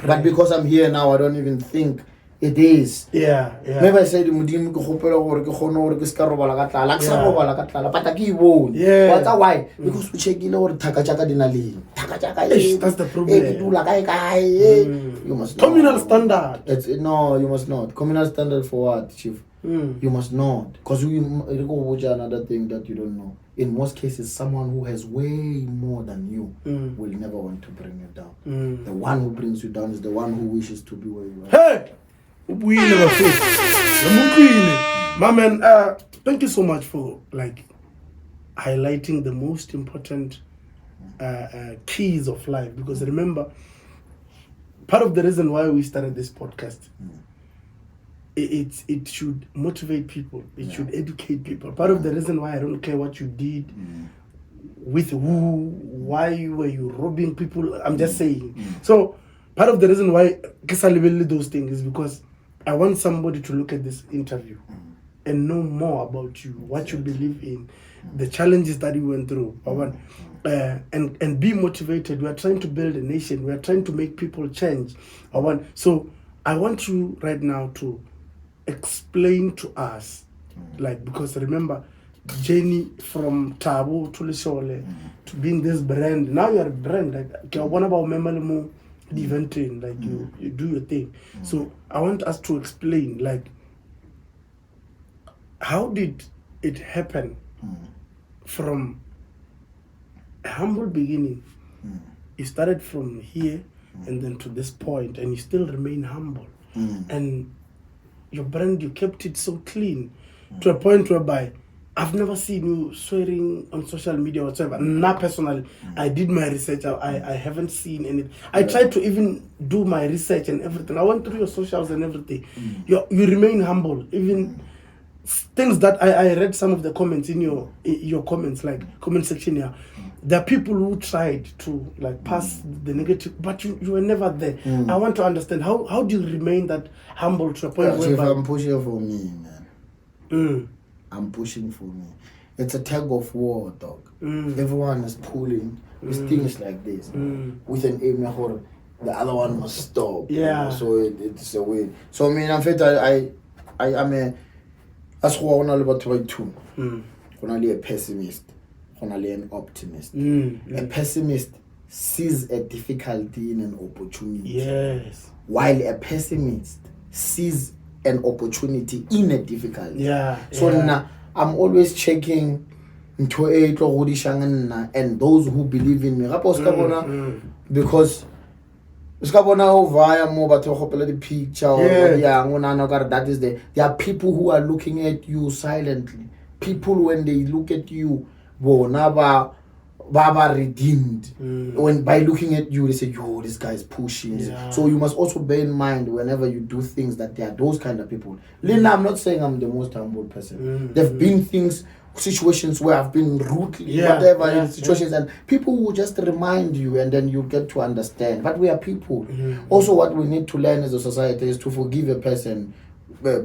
But because I'm here now, I don't even think. It is. Yeah. Maybe I said Mudim Kohopera or Kohono Kiskarobala, but I give why? Because we check in or Takachaka Dinali. That's the problem. You must communal standard. No, you must not. Communal standard for what, Chief? You must not. Because another thing that you don't know. In most cases, someone who has way more than you will never want to bring you down. The one who brings you down is the one who wishes to be where you are. Hey! We never fail. My man, thank you so much for highlighting the most important keys of life. Because remember, part of the reason why we started this podcast, it should motivate people. It should educate people. Part of the reason why I don't care what you did, with who, why were you robbing people, I'm just saying. So part of the reason why those things is because I want somebody to look at this interview and know more about you, what you believe in, the challenges that you went through. I want and be motivated. We are trying to build a nation. We are trying to make people change. I want you right now to explain to us, because remember, journey from Thabo to Leshole to being this brand. Now you are a brand. One about Memalimu eventing, you do your thing. So I want us to explain, how did it happen from a humble beginning? You started from here and then to this point, and you still remain humble. And your brand, you kept it so clean to a point whereby I've never seen you swearing on social media whatsoever. Not personally. I did my research. I haven't seen anything. I tried to even do my research and everything. I went through your socials and everything. You remain humble. Even things that I read some of the comments in your comments, comment section here. There are people who tried to pass the negative, but you were never there. I want to understand how do you remain that humble to a point where I'm pushing for me, man. I'm pushing for me. It's a tug of war, dog. Everyone is pulling with things like this. With an aim, the other one must stop. Yeah. So it's a way. So in fact, I'm as who I about to two. Only a pessimist, only an optimist. A pessimist sees a difficulty in an opportunity. Yes. While a pessimist sees an opportunity in a difficulty. Yeah. So now I'm always checking into it and those who believe in me. Because via more but the picture that is there. There are people who are looking at you silently. People when they look at you, Baba redeemed. When by looking at you, they say, "Yo, this guy is pushing." Yeah. So you must also bear in mind whenever you do things that there are those kind of people. Lena, I'm not saying I'm the most humble person. There've been situations where I've been rudely, situations, and people will just remind you, and then you get to understand. But we are people. Also, what we need to learn as a society is to forgive a person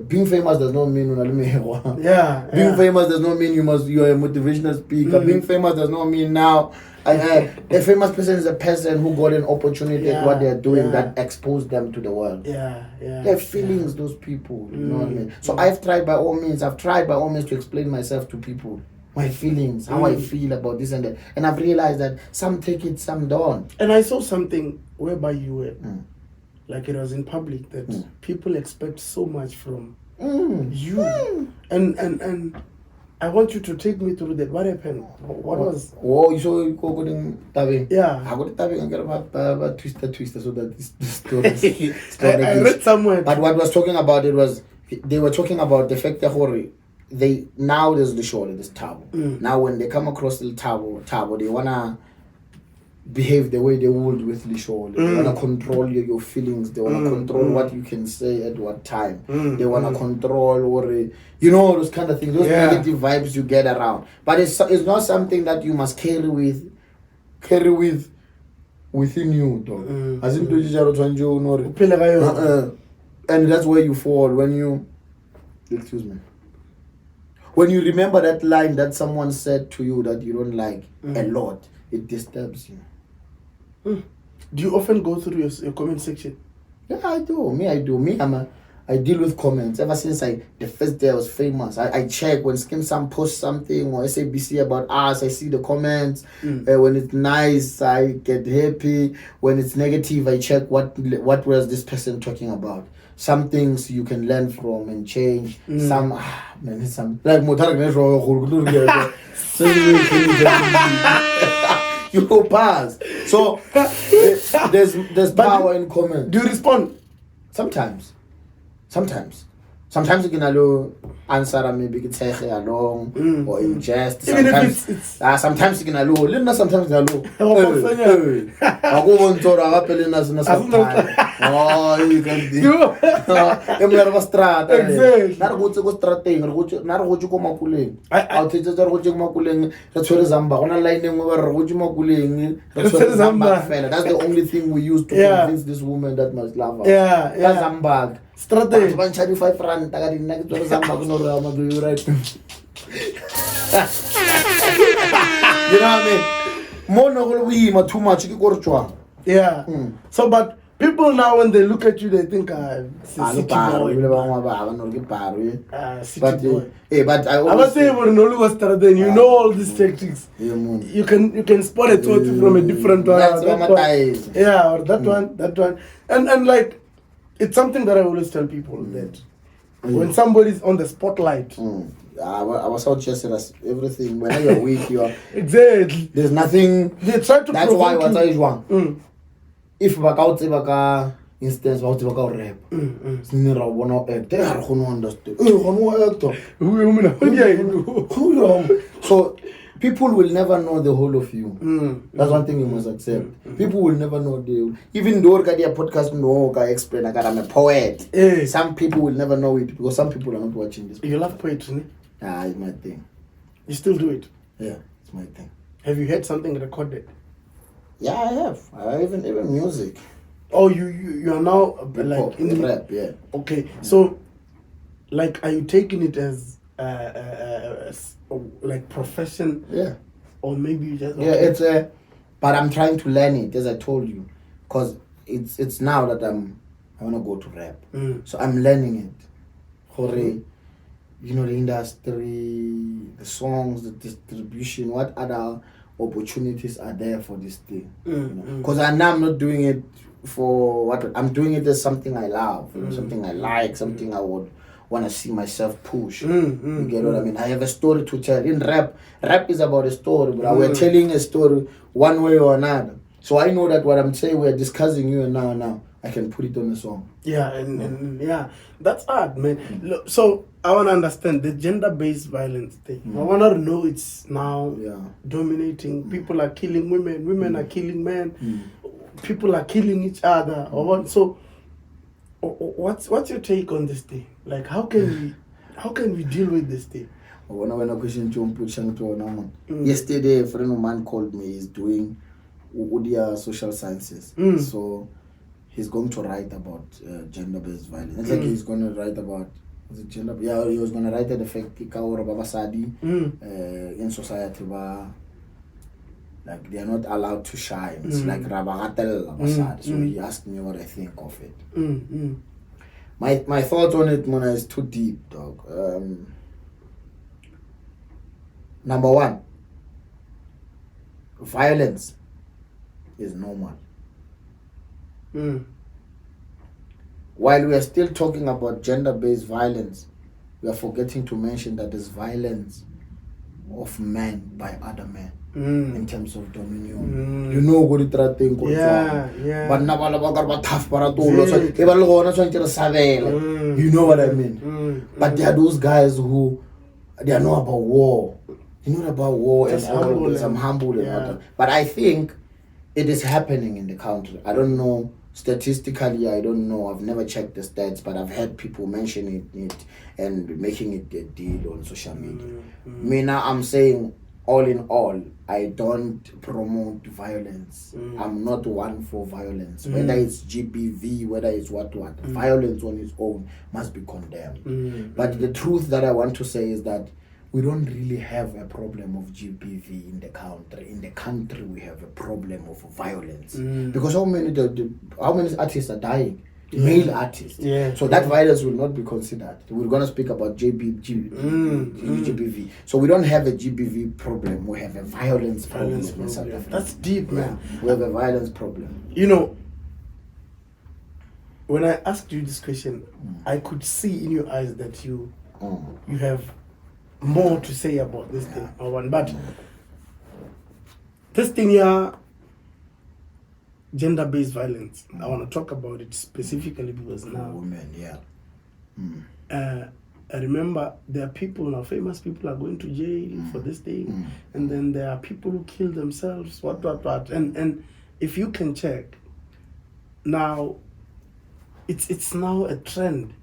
being famous does not mean being famous does not mean you are a motivational speaker. Being famous does not mean now a famous person is a person who got an opportunity at what they are doing that exposed them to the world. They have feelings, those people. You know what I mean? So I've tried by all means to explain myself to people. My feelings, how I feel about this and that. And I've realized that some take it, some don't. And I saw something whereby you were, like it was in public, that people expect so much from you. And I want you to take me through that. What happened? What was... Oh, you saw you go to Tabi? Yeah. I go to Tabi and get about twister so that this story... I read somewhere. But what was talking about it was... They were talking about the fact that now there's Leshole, there's Thabo. Now when they come across the Thabo, they wanna behave the way they would with Leshole. They wanna control your feelings. They wanna control what you can say at what time. They wanna control those kind of things. Those negative vibes you get around. But it's not something that you must carry within you, though. As in and that's where you fall when you when you remember that line that someone said to you that you don't like a lot, it disturbs you. Do you often go through your comment section? Yeah, I do. I deal with comments. Ever since the first day I was famous, I check when Skeem Saam posts something or SABC about us, I see the comments. When it's nice, I get happy. When it's negative, I check what was this person talking about. Some things you can learn from and change. Some like you go past. So there's power in comment. Do you respond? Sometimes you can answer and maybe get say along or in jest. Even if it's sometimes you can sometimes oh, you can do. That's the only thing we use to convince this woman that must love her. Zambag. Strategy. 5 rand. I got you right. You know what I mean? Too much. Yeah. So, but people now, when they look at you, they think, city boy. But I was able to know you know all these tactics. You can spot it from a different one. That one. And like, it's something that I always tell people that when somebody's on the spotlight. I was out yesterday. Everything. When you're weak, you are exactly. There's nothing. They try to. That's why what I want. If baka instance about baka rap, sinira wanna act. They are gonna understand. So people will never know the whole of you. That's one thing you must accept. People will never know even though their podcast I explain I'm a poet. Some people will never know it because some people are not watching this. You love poetry? It's my thing. You still do it? Yeah, it's my thing. Have you had something recorded? Yeah, I have. Even music. Oh, you are now like in rap, yeah. Okay, so like, are you taking it as like profession? Yeah. Or maybe you just it's but I'm trying to learn it, as I told you, because it's now that I want to go to rap. So I'm learning it. The industry, the songs, the distribution, what other opportunities are there for this thing? Because I'm not doing it for what I'm doing it as something I love, something I like, something I would want to see myself push. You get what I mean? I have a story to tell. In rap is about a story, but we're telling a story one way or another. So I know that what I'm saying, we're discussing you and now I can put it on a song. Yeah, and that's art, man. Look, so I want to understand the gender-based violence thing. I want to know it's now dominating. People are killing women. Women are killing men. People are killing each other. So, what's your take on this thing? Like, how can we deal with this thing? When I question yesterday, a friend of mine called me. He's doing Udia social sciences. So he's going to write about gender-based violence. It's like he's going to write about gender. Yeah, he was going to write the fact in society like they are not allowed to shine. It's like so he asked me what I think of it. My thoughts on it, Mona, is too deep, dog. Number one, violence is normal. While we are still talking about gender-based violence, we are forgetting to mention that there's violence of men by other men in terms of dominion. You know what it thing goes on. But now tough you know what I mean? But there are those guys who they are not about war. They're not about war and all of this. I'm humble and all that. But I think it is happening in the country. I don't know. Statistically, I don't know. I've never checked the stats, but I've heard people mentioning it and making it a deal on social media. Me now, I'm saying, all in all, I don't promote violence. I'm not one for violence. Whether it's GBV, whether it's what. Violence on its own must be condemned. But the truth that I want to say is that we don't really have a problem of GBV in the country. In the country, we have a problem of violence. Because how many artists are dying? Male artists. So that violence will not be considered. We're going to speak about GBV. So we don't have a GBV problem. We have a violence problem in South Africa. That's deep, man. We have a violence problem. You know, when I asked you this question, I could see in your eyes that you have more to say about this thing. But this thing here, gender-based violence, I want to talk about it specifically because now women, I remember there are people now, famous people are going to jail for this thing, and then there are people who kill themselves, what, and if you can check, now it's now a trend.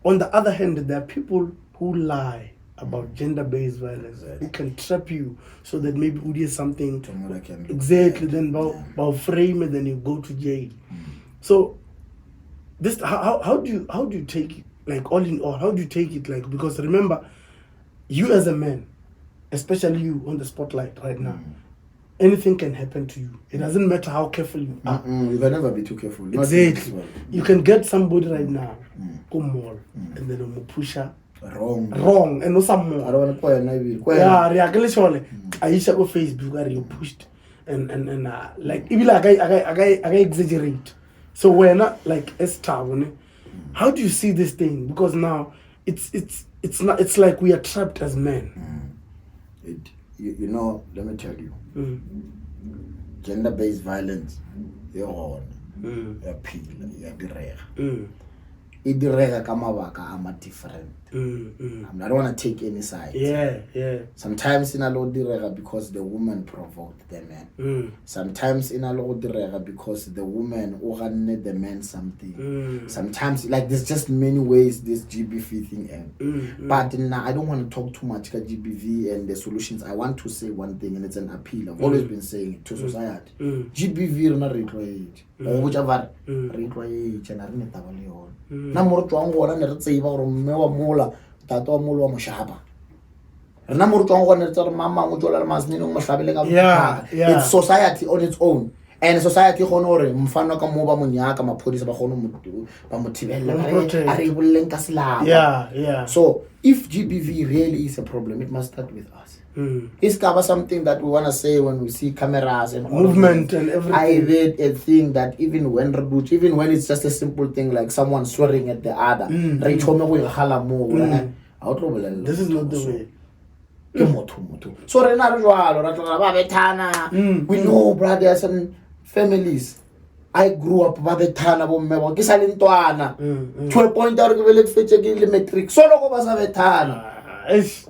On the other hand, there are people who lie about gender-based violence, who can trap you so that maybe you do something exactly, then about frame it, then you go to jail. So this how do you take it, like, all in all, how do you take it, like, because remember, you as a man, especially you on the spotlight right now, anything can happen to you. It doesn't matter how careful you are. You can never be too careful. Exactly. You can get somebody right now, go mall, and then I'm a pusher. Wrong, and no some more. I don't want to call your name. Yeah, Leshole. I used to go Facebook where you pushed, and like even like I exaggerate. So we're not like Thabo. How do you see this thing? Because now it's not. It's like we are trapped as men. You know. Let me tell you. Gender-based violence. You're on. You're people. You're direct. Idirega kamabaka ama different. I don't want to take any side. Sometimes in a lot direga because the woman provoked the man. Sometimes in a lot direga because the woman organed the man something. Sometimes like there's just many ways this GBV thing ends. But now I don't want to talk too much about GBV and the solutions. I want to say one thing, and it's an appeal. I've always been saying it to society. GBV not required. Or whichever required and na mo tswang gona ne re tseba gore mme wa mola tata wa mola wa moshaba rena mo tswang gona re tsare mama mo tsola le masnino mo hlabele ka it's society on its own, and society gone gore mfano ka mo ba monyaka maphodisa ba gone mo ba mothibella a re boleng ka selapa. So if GBV really is a problem, it must start with us. It's cover something that we want to say when we see cameras and movement and everything. I read a thing that even when it's just a simple thing like someone swearing at the other, this is not the way. So we know, brothers and families. I grew up by the time to a point that we will fit a metric. So long as I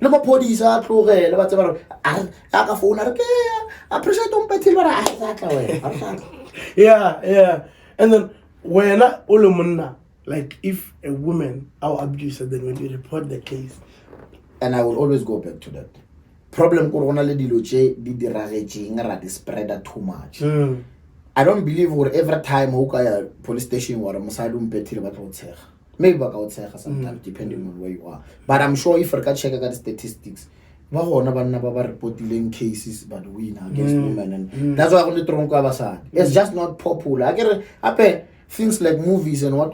le police a tlogele ba tseba a ka phone re ke appreciate umpethile bara a and then when ole monna, like if a woman our abuser, then when you report the case, and I will always go back to that problem corona le dilo tše di diragetseng ra di spreader too much. I don't believe or every time a police station or a Musalum Petri Batotech. Maybe about sometimes depending on where you are. But I'm sure if I can check the statistics, reporting cases but win against women, and that's why I only throw it's just not popular. I get things like movies and what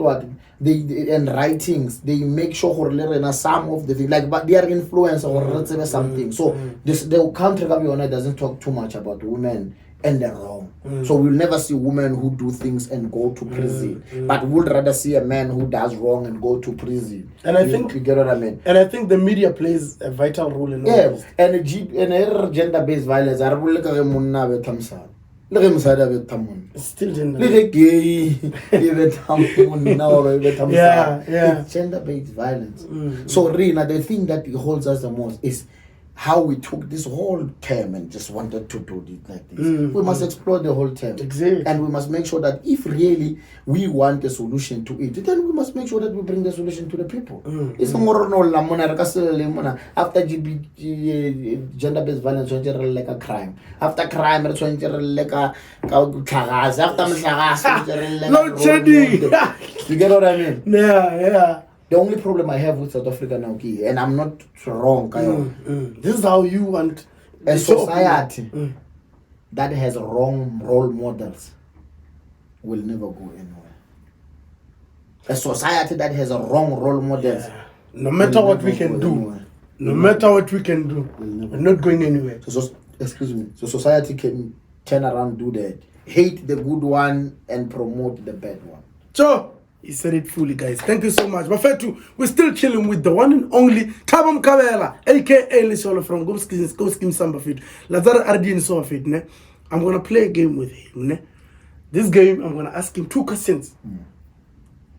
they and writings, they make sure some of the things like, but they are influence or something. So the country doesn't talk too much about women and they're wrong. So we'll never see women who do things and go to prison, but we'll rather see a man who does wrong and go to prison. And I think you get what I mean. And I think the media plays a vital role in all this. And gender-based violence. It's still gender. It's gender-based violence. So Rina, the thing that holds us the most is how we took this whole term and just wanted to do it like this. We must explore the whole term. Exactly. And we must make sure that if really we want a solution to it, then we must make sure that we bring the solution to the people. It's more after gender-based violence, like a crime. After crime, it's like a after no shedding. You get what I mean? Yeah. The only problem I have with South Africa now, and I'm not wrong, this is how you want a society that has wrong role models will never go anywhere. A society that has a wrong role models, no matter what we can do, we're not going anywhere. Excuse me. So society can turn around, do that, hate the good one and promote the bad one. So he said it fully, guys. Thank you so much. Bafethu, we're still chilling with the one and only Thabo Mkhabela, aka Leshole from Go Skeem Saam Bafethu. Lazar Ardien so fit, ne? I'm gonna play a game with him, ne? This game, I'm gonna ask him 2 questions.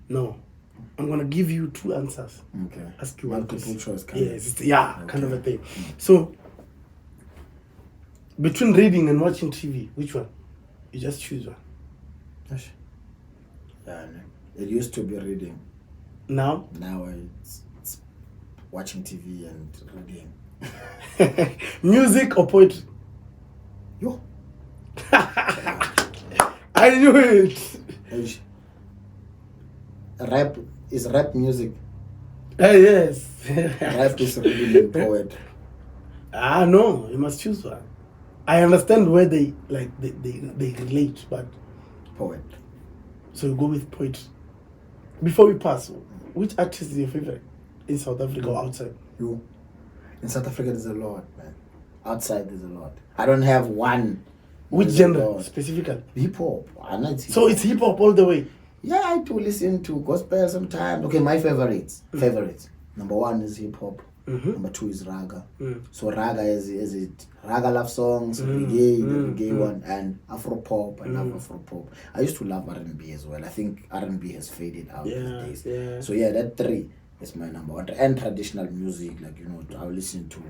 No, I'm gonna give you 2 answers. Okay. Ask you 1 question. Choice, kind of a thing. So, between reading and watching TV, which one? You just choose one. Gosh. It used to be reading. Now It's watching TV and reading. Music or poetry? Yo. I knew it. Rap is rap music. Yes. Rap is reading poet. No, you must choose one. I understand where they relate, but poet. So you go with poetry. Before we pass, which artist is your favorite in South Africa or outside? You. In South Africa, there's a lot, man. Outside, there's a lot. I don't have one. Which genre specifically? Hip hop. So it's hip hop all the way. Yeah, I do listen to gospel sometimes. Okay, my favorites. Number 1 is hip hop. Number 2 is raga. So raga is it raga love songs, reggae, the reggae one, and Afro pop. I love Afro pop. I used to love R&B as well. I think R&B has faded out these days. Yeah. So yeah, that 3 is my number 1. And traditional music, like I listen to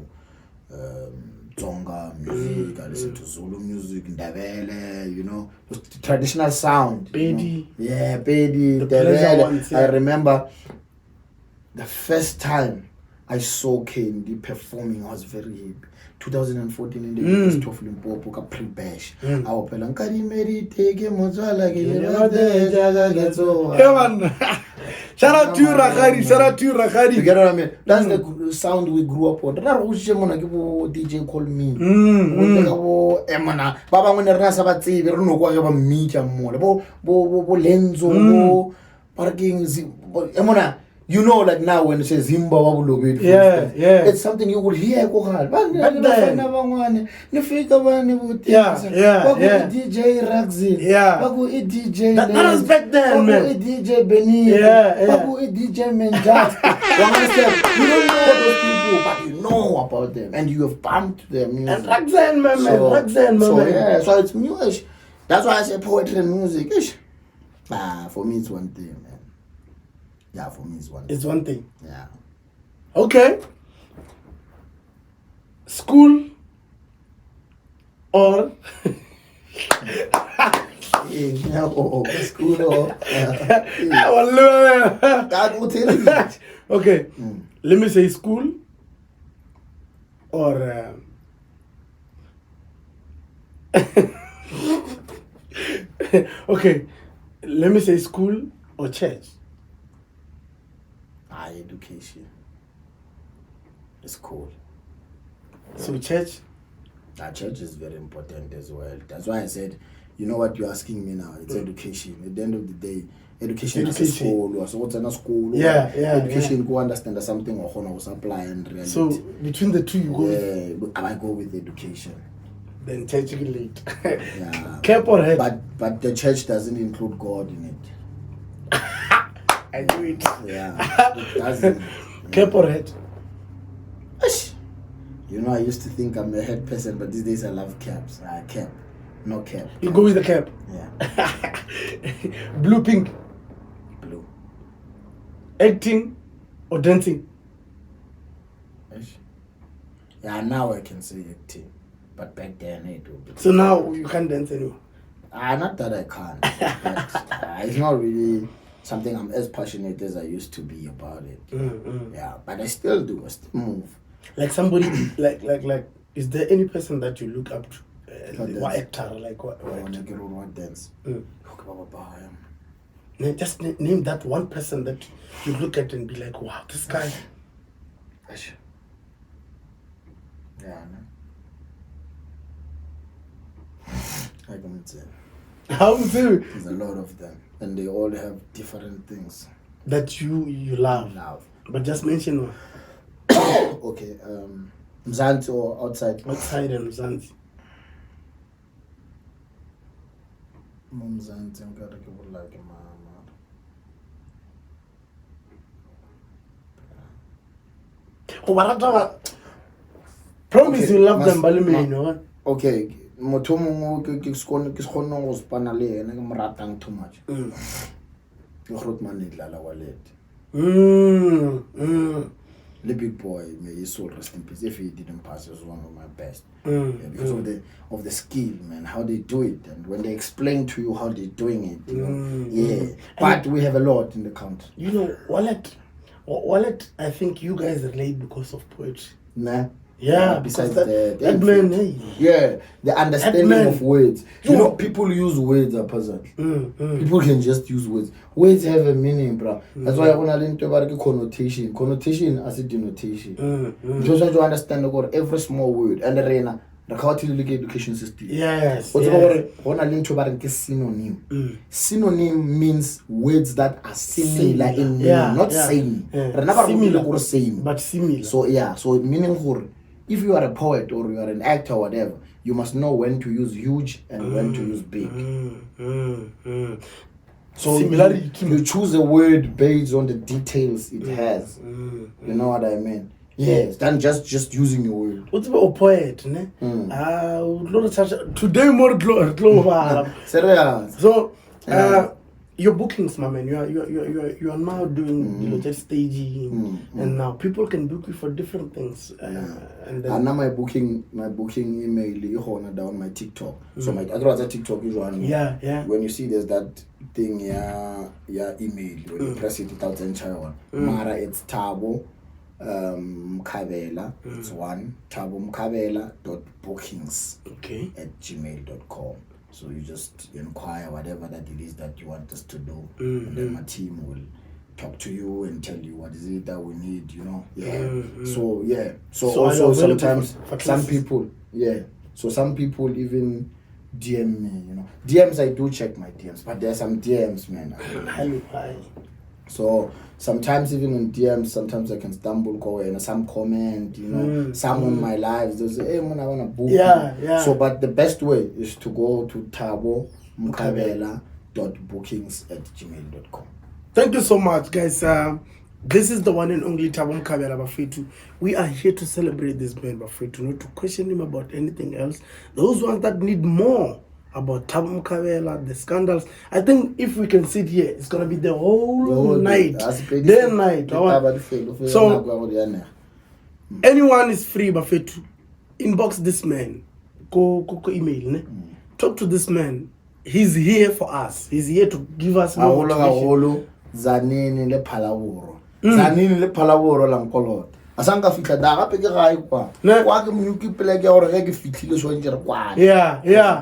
Tsonga music, I listen to Zulu music, Ndebele, traditional sound. Pedi. Yeah, Pedi, Ndebele. I remember the first time I saw Kendi performing, I was very happy. 2014 in the University of Limpopo, ka pre-bash. I was playing Kari Meri Tege Mozala Shout out to Rakhari. You get what I mean? That's the sound we grew up on. DJ call me. Baba when the rasa ba tsebe re no kwa ga ba mmita mmola bo lenzo parking like now when it says Zimba Wabulobi, it's something you would hear. DJ Raxi, DJ that was back then, man. DJ Benny, DJ Menjas. You don't know those people, but you know about them and you have bumped their music. And Raxen, man. So it's newish. That's why I say poetry and music. For me, it's one thing, man. Yeah, for me, it's one thing. Yeah. Okay. School or school or that will tell you. Okay. Let me say school or Okay, let me say school or church. Education. It's cool. So church. Church is very important as well. That's why I said, you know what you're asking me now. It's education. At the end of the day, education is a school. So what's in a school? Yeah. Education, go understand something or was apply and reality. So between the two, you go. I go with education. Then church will lead. Yeah. Cap or head? But the church doesn't include God in it. I do it. Yeah. It doesn't. Cap or head? You know, I used to think I'm a head person, but these days I love caps. Cap. No cap. You go with the cap? Yeah. Blue, pink? Blue. Acting or dancing? Yeah, now I can say acting. But back then it would be... So now you can't dance anymore? Not that I can't. But it's not really something I'm as passionate as I used to be about it. Yeah, but I still do. I still move. Like somebody, like, is there any person that you look up to? What actor? Like what actor? What dance? Just name that one person that you look at and be like, wow, this guy. Yeah, no. I can say. How do? There's a lot of them, and they all have different things that you love. But just mention one. Okay, Mzansi or outside? Outside and Mzansi. Mzansi, I'm gonna give it like a mama. Promise you love them, Balimi, no? Okay, Motomo is going to spanale and I'm ratang too much. You wrote my little wallet. The big boy, may his soul rest in peace. If he didn't pass, it was one of my best. Because of the skill, man, how they do it, and when they explain to you how they're doing it, you know. Yeah. But we have a lot in the country. You know, Wallet, I think you guys relate because of poetry. Nah. Yeah, besides that man, hey. Yeah, the understanding of words. You know, people use words a puzzle. People can just use words. Words have a meaning, bro. That's why I want to learn about connotation. Connotation as a denotation. You just have to understand about every small word. And the education system. Yes. Synonym. Synonym means words that are similar in meaning, not same. Similar, same. But similar. So yeah, so meaning if you are a poet or you are an actor or whatever, you must know when to use huge and when to use big. So you choose a word based on the details it has. You know what I mean? Yes, than just using your word. What's about a poet, ne? Today more global. So your bookings, my man, you are now doing just staging, and now people can book you for different things. And now my booking email you down my TikTok. So my other TikTok is one. Yeah. When you see there's that thing, email when you press it without entire Mara, it's Thabo Mkhabela. It's one Thabo Mkhabela.bookings @gmail.com. So you just inquire whatever that it is that you want us to do, and then my team will talk to you and tell you what is it that we need, you know. So also sometimes some people even DM me, you know. DMs, I do check my DMs, but there are some DMs, man. So sometimes even in DMs, sometimes I can stumble and some comment, you know, some on my lives, they'll say, hey man, I want to book. Yeah. So but the best way is to go to Thabo Mkhabela.bookings@gmail.com. Thank you so much, guys. This is the one and only Thabo Mkhabela Bafethu. We are here to celebrate this man Bafethu, not to question him about anything else. Those ones that need more about Thabo Mkhabela, the scandals. I think if we can sit here, it's gonna be the whole night, day and night. So anyone is free, Bafethu. Inbox this man. Go email. Ne? Talk to this man. He's here for us. He's here to give us more motivation. Zanini le Palawuro. Zanini le Palawuro lamkolot. Asanka fitla da gape ke gae kwa. Kwa ke muki pele ke gore ge ke fitlile so ntse re kwa. Yeah.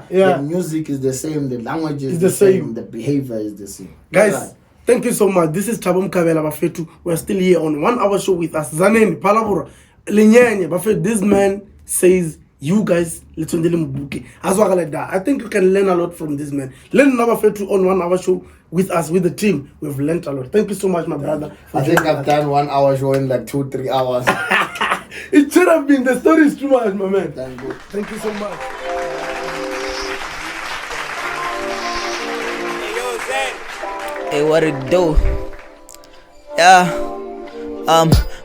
The music is the same, the language is the same, the behavior is the same. Guys, thank you so much. This is Thabo Mkhabela Bafethu. We're still here on 1 hour show with us. Zaneni Palabura Linyenye Bafethu. This man says you guys litondele mubuke. Azwaka like that. I think you can learn a lot from this man. Learn Bafethu on 1 hour show with us, with the team. We've learned a lot. Thank you so much, my brother. I think I've done 1 hour show in like 2-3 hours. It should have been. The story is too much, my man. Thank you so much. Hey, what it do? Yeah.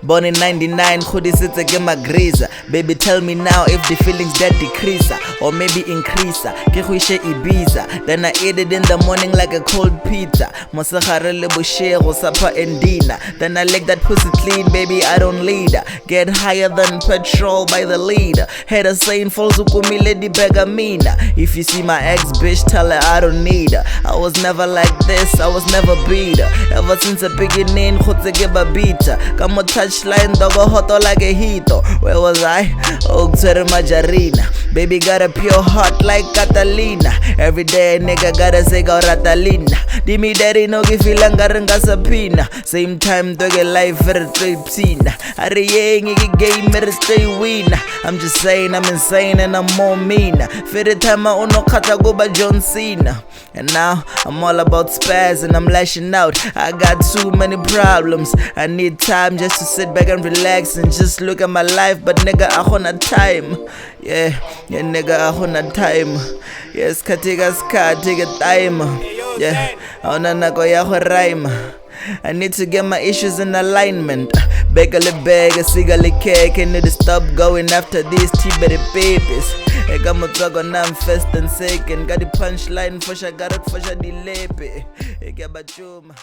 Born in 99, hoodie sits again my greaser. Baby, tell me now if the feelings that decrease or maybe increase. Ke Ibiza, then I eat it in the morning like a cold pizza. Mosagare le boshego sapa and dinner. Then I lick that pussy clean, baby, I don't lead. Get higher than petrol by the leader. Head a saying falls ukumi lady begamina. If you see my ex bitch, tell her I don't need her. I was never like this, I was never beat her. Ever since the beginning, khotse ke babita. Come on touchline, dogo hoto like a hito. Where was I? Oh, Majarina. Baby got a pure heart like Catalina. Every day nigga gotta say go Ratalina. Dimi daddy no gifilanga sapina. Same time doge life very tripsina. Are yang game very stay win. I'm just saying I'm insane and I'm more mean. For the time I uno kata go by John Cena. And now I'm all about spaz and I'm lashing out. I got too many problems. I need time just to sit back and relax and just look at my life. But nigga I wanna time. Yeah nigga I wanna time. Yes katika take a time. Yeah I wanna nako ya ho rhyme. I need to get my issues in alignment. Beg a sigale cake, and need to stop going after these Tibet babies. I got my talk on I'm fast and sick, and got the punchline for sure, got it for sure, the lepe. I got my chuma.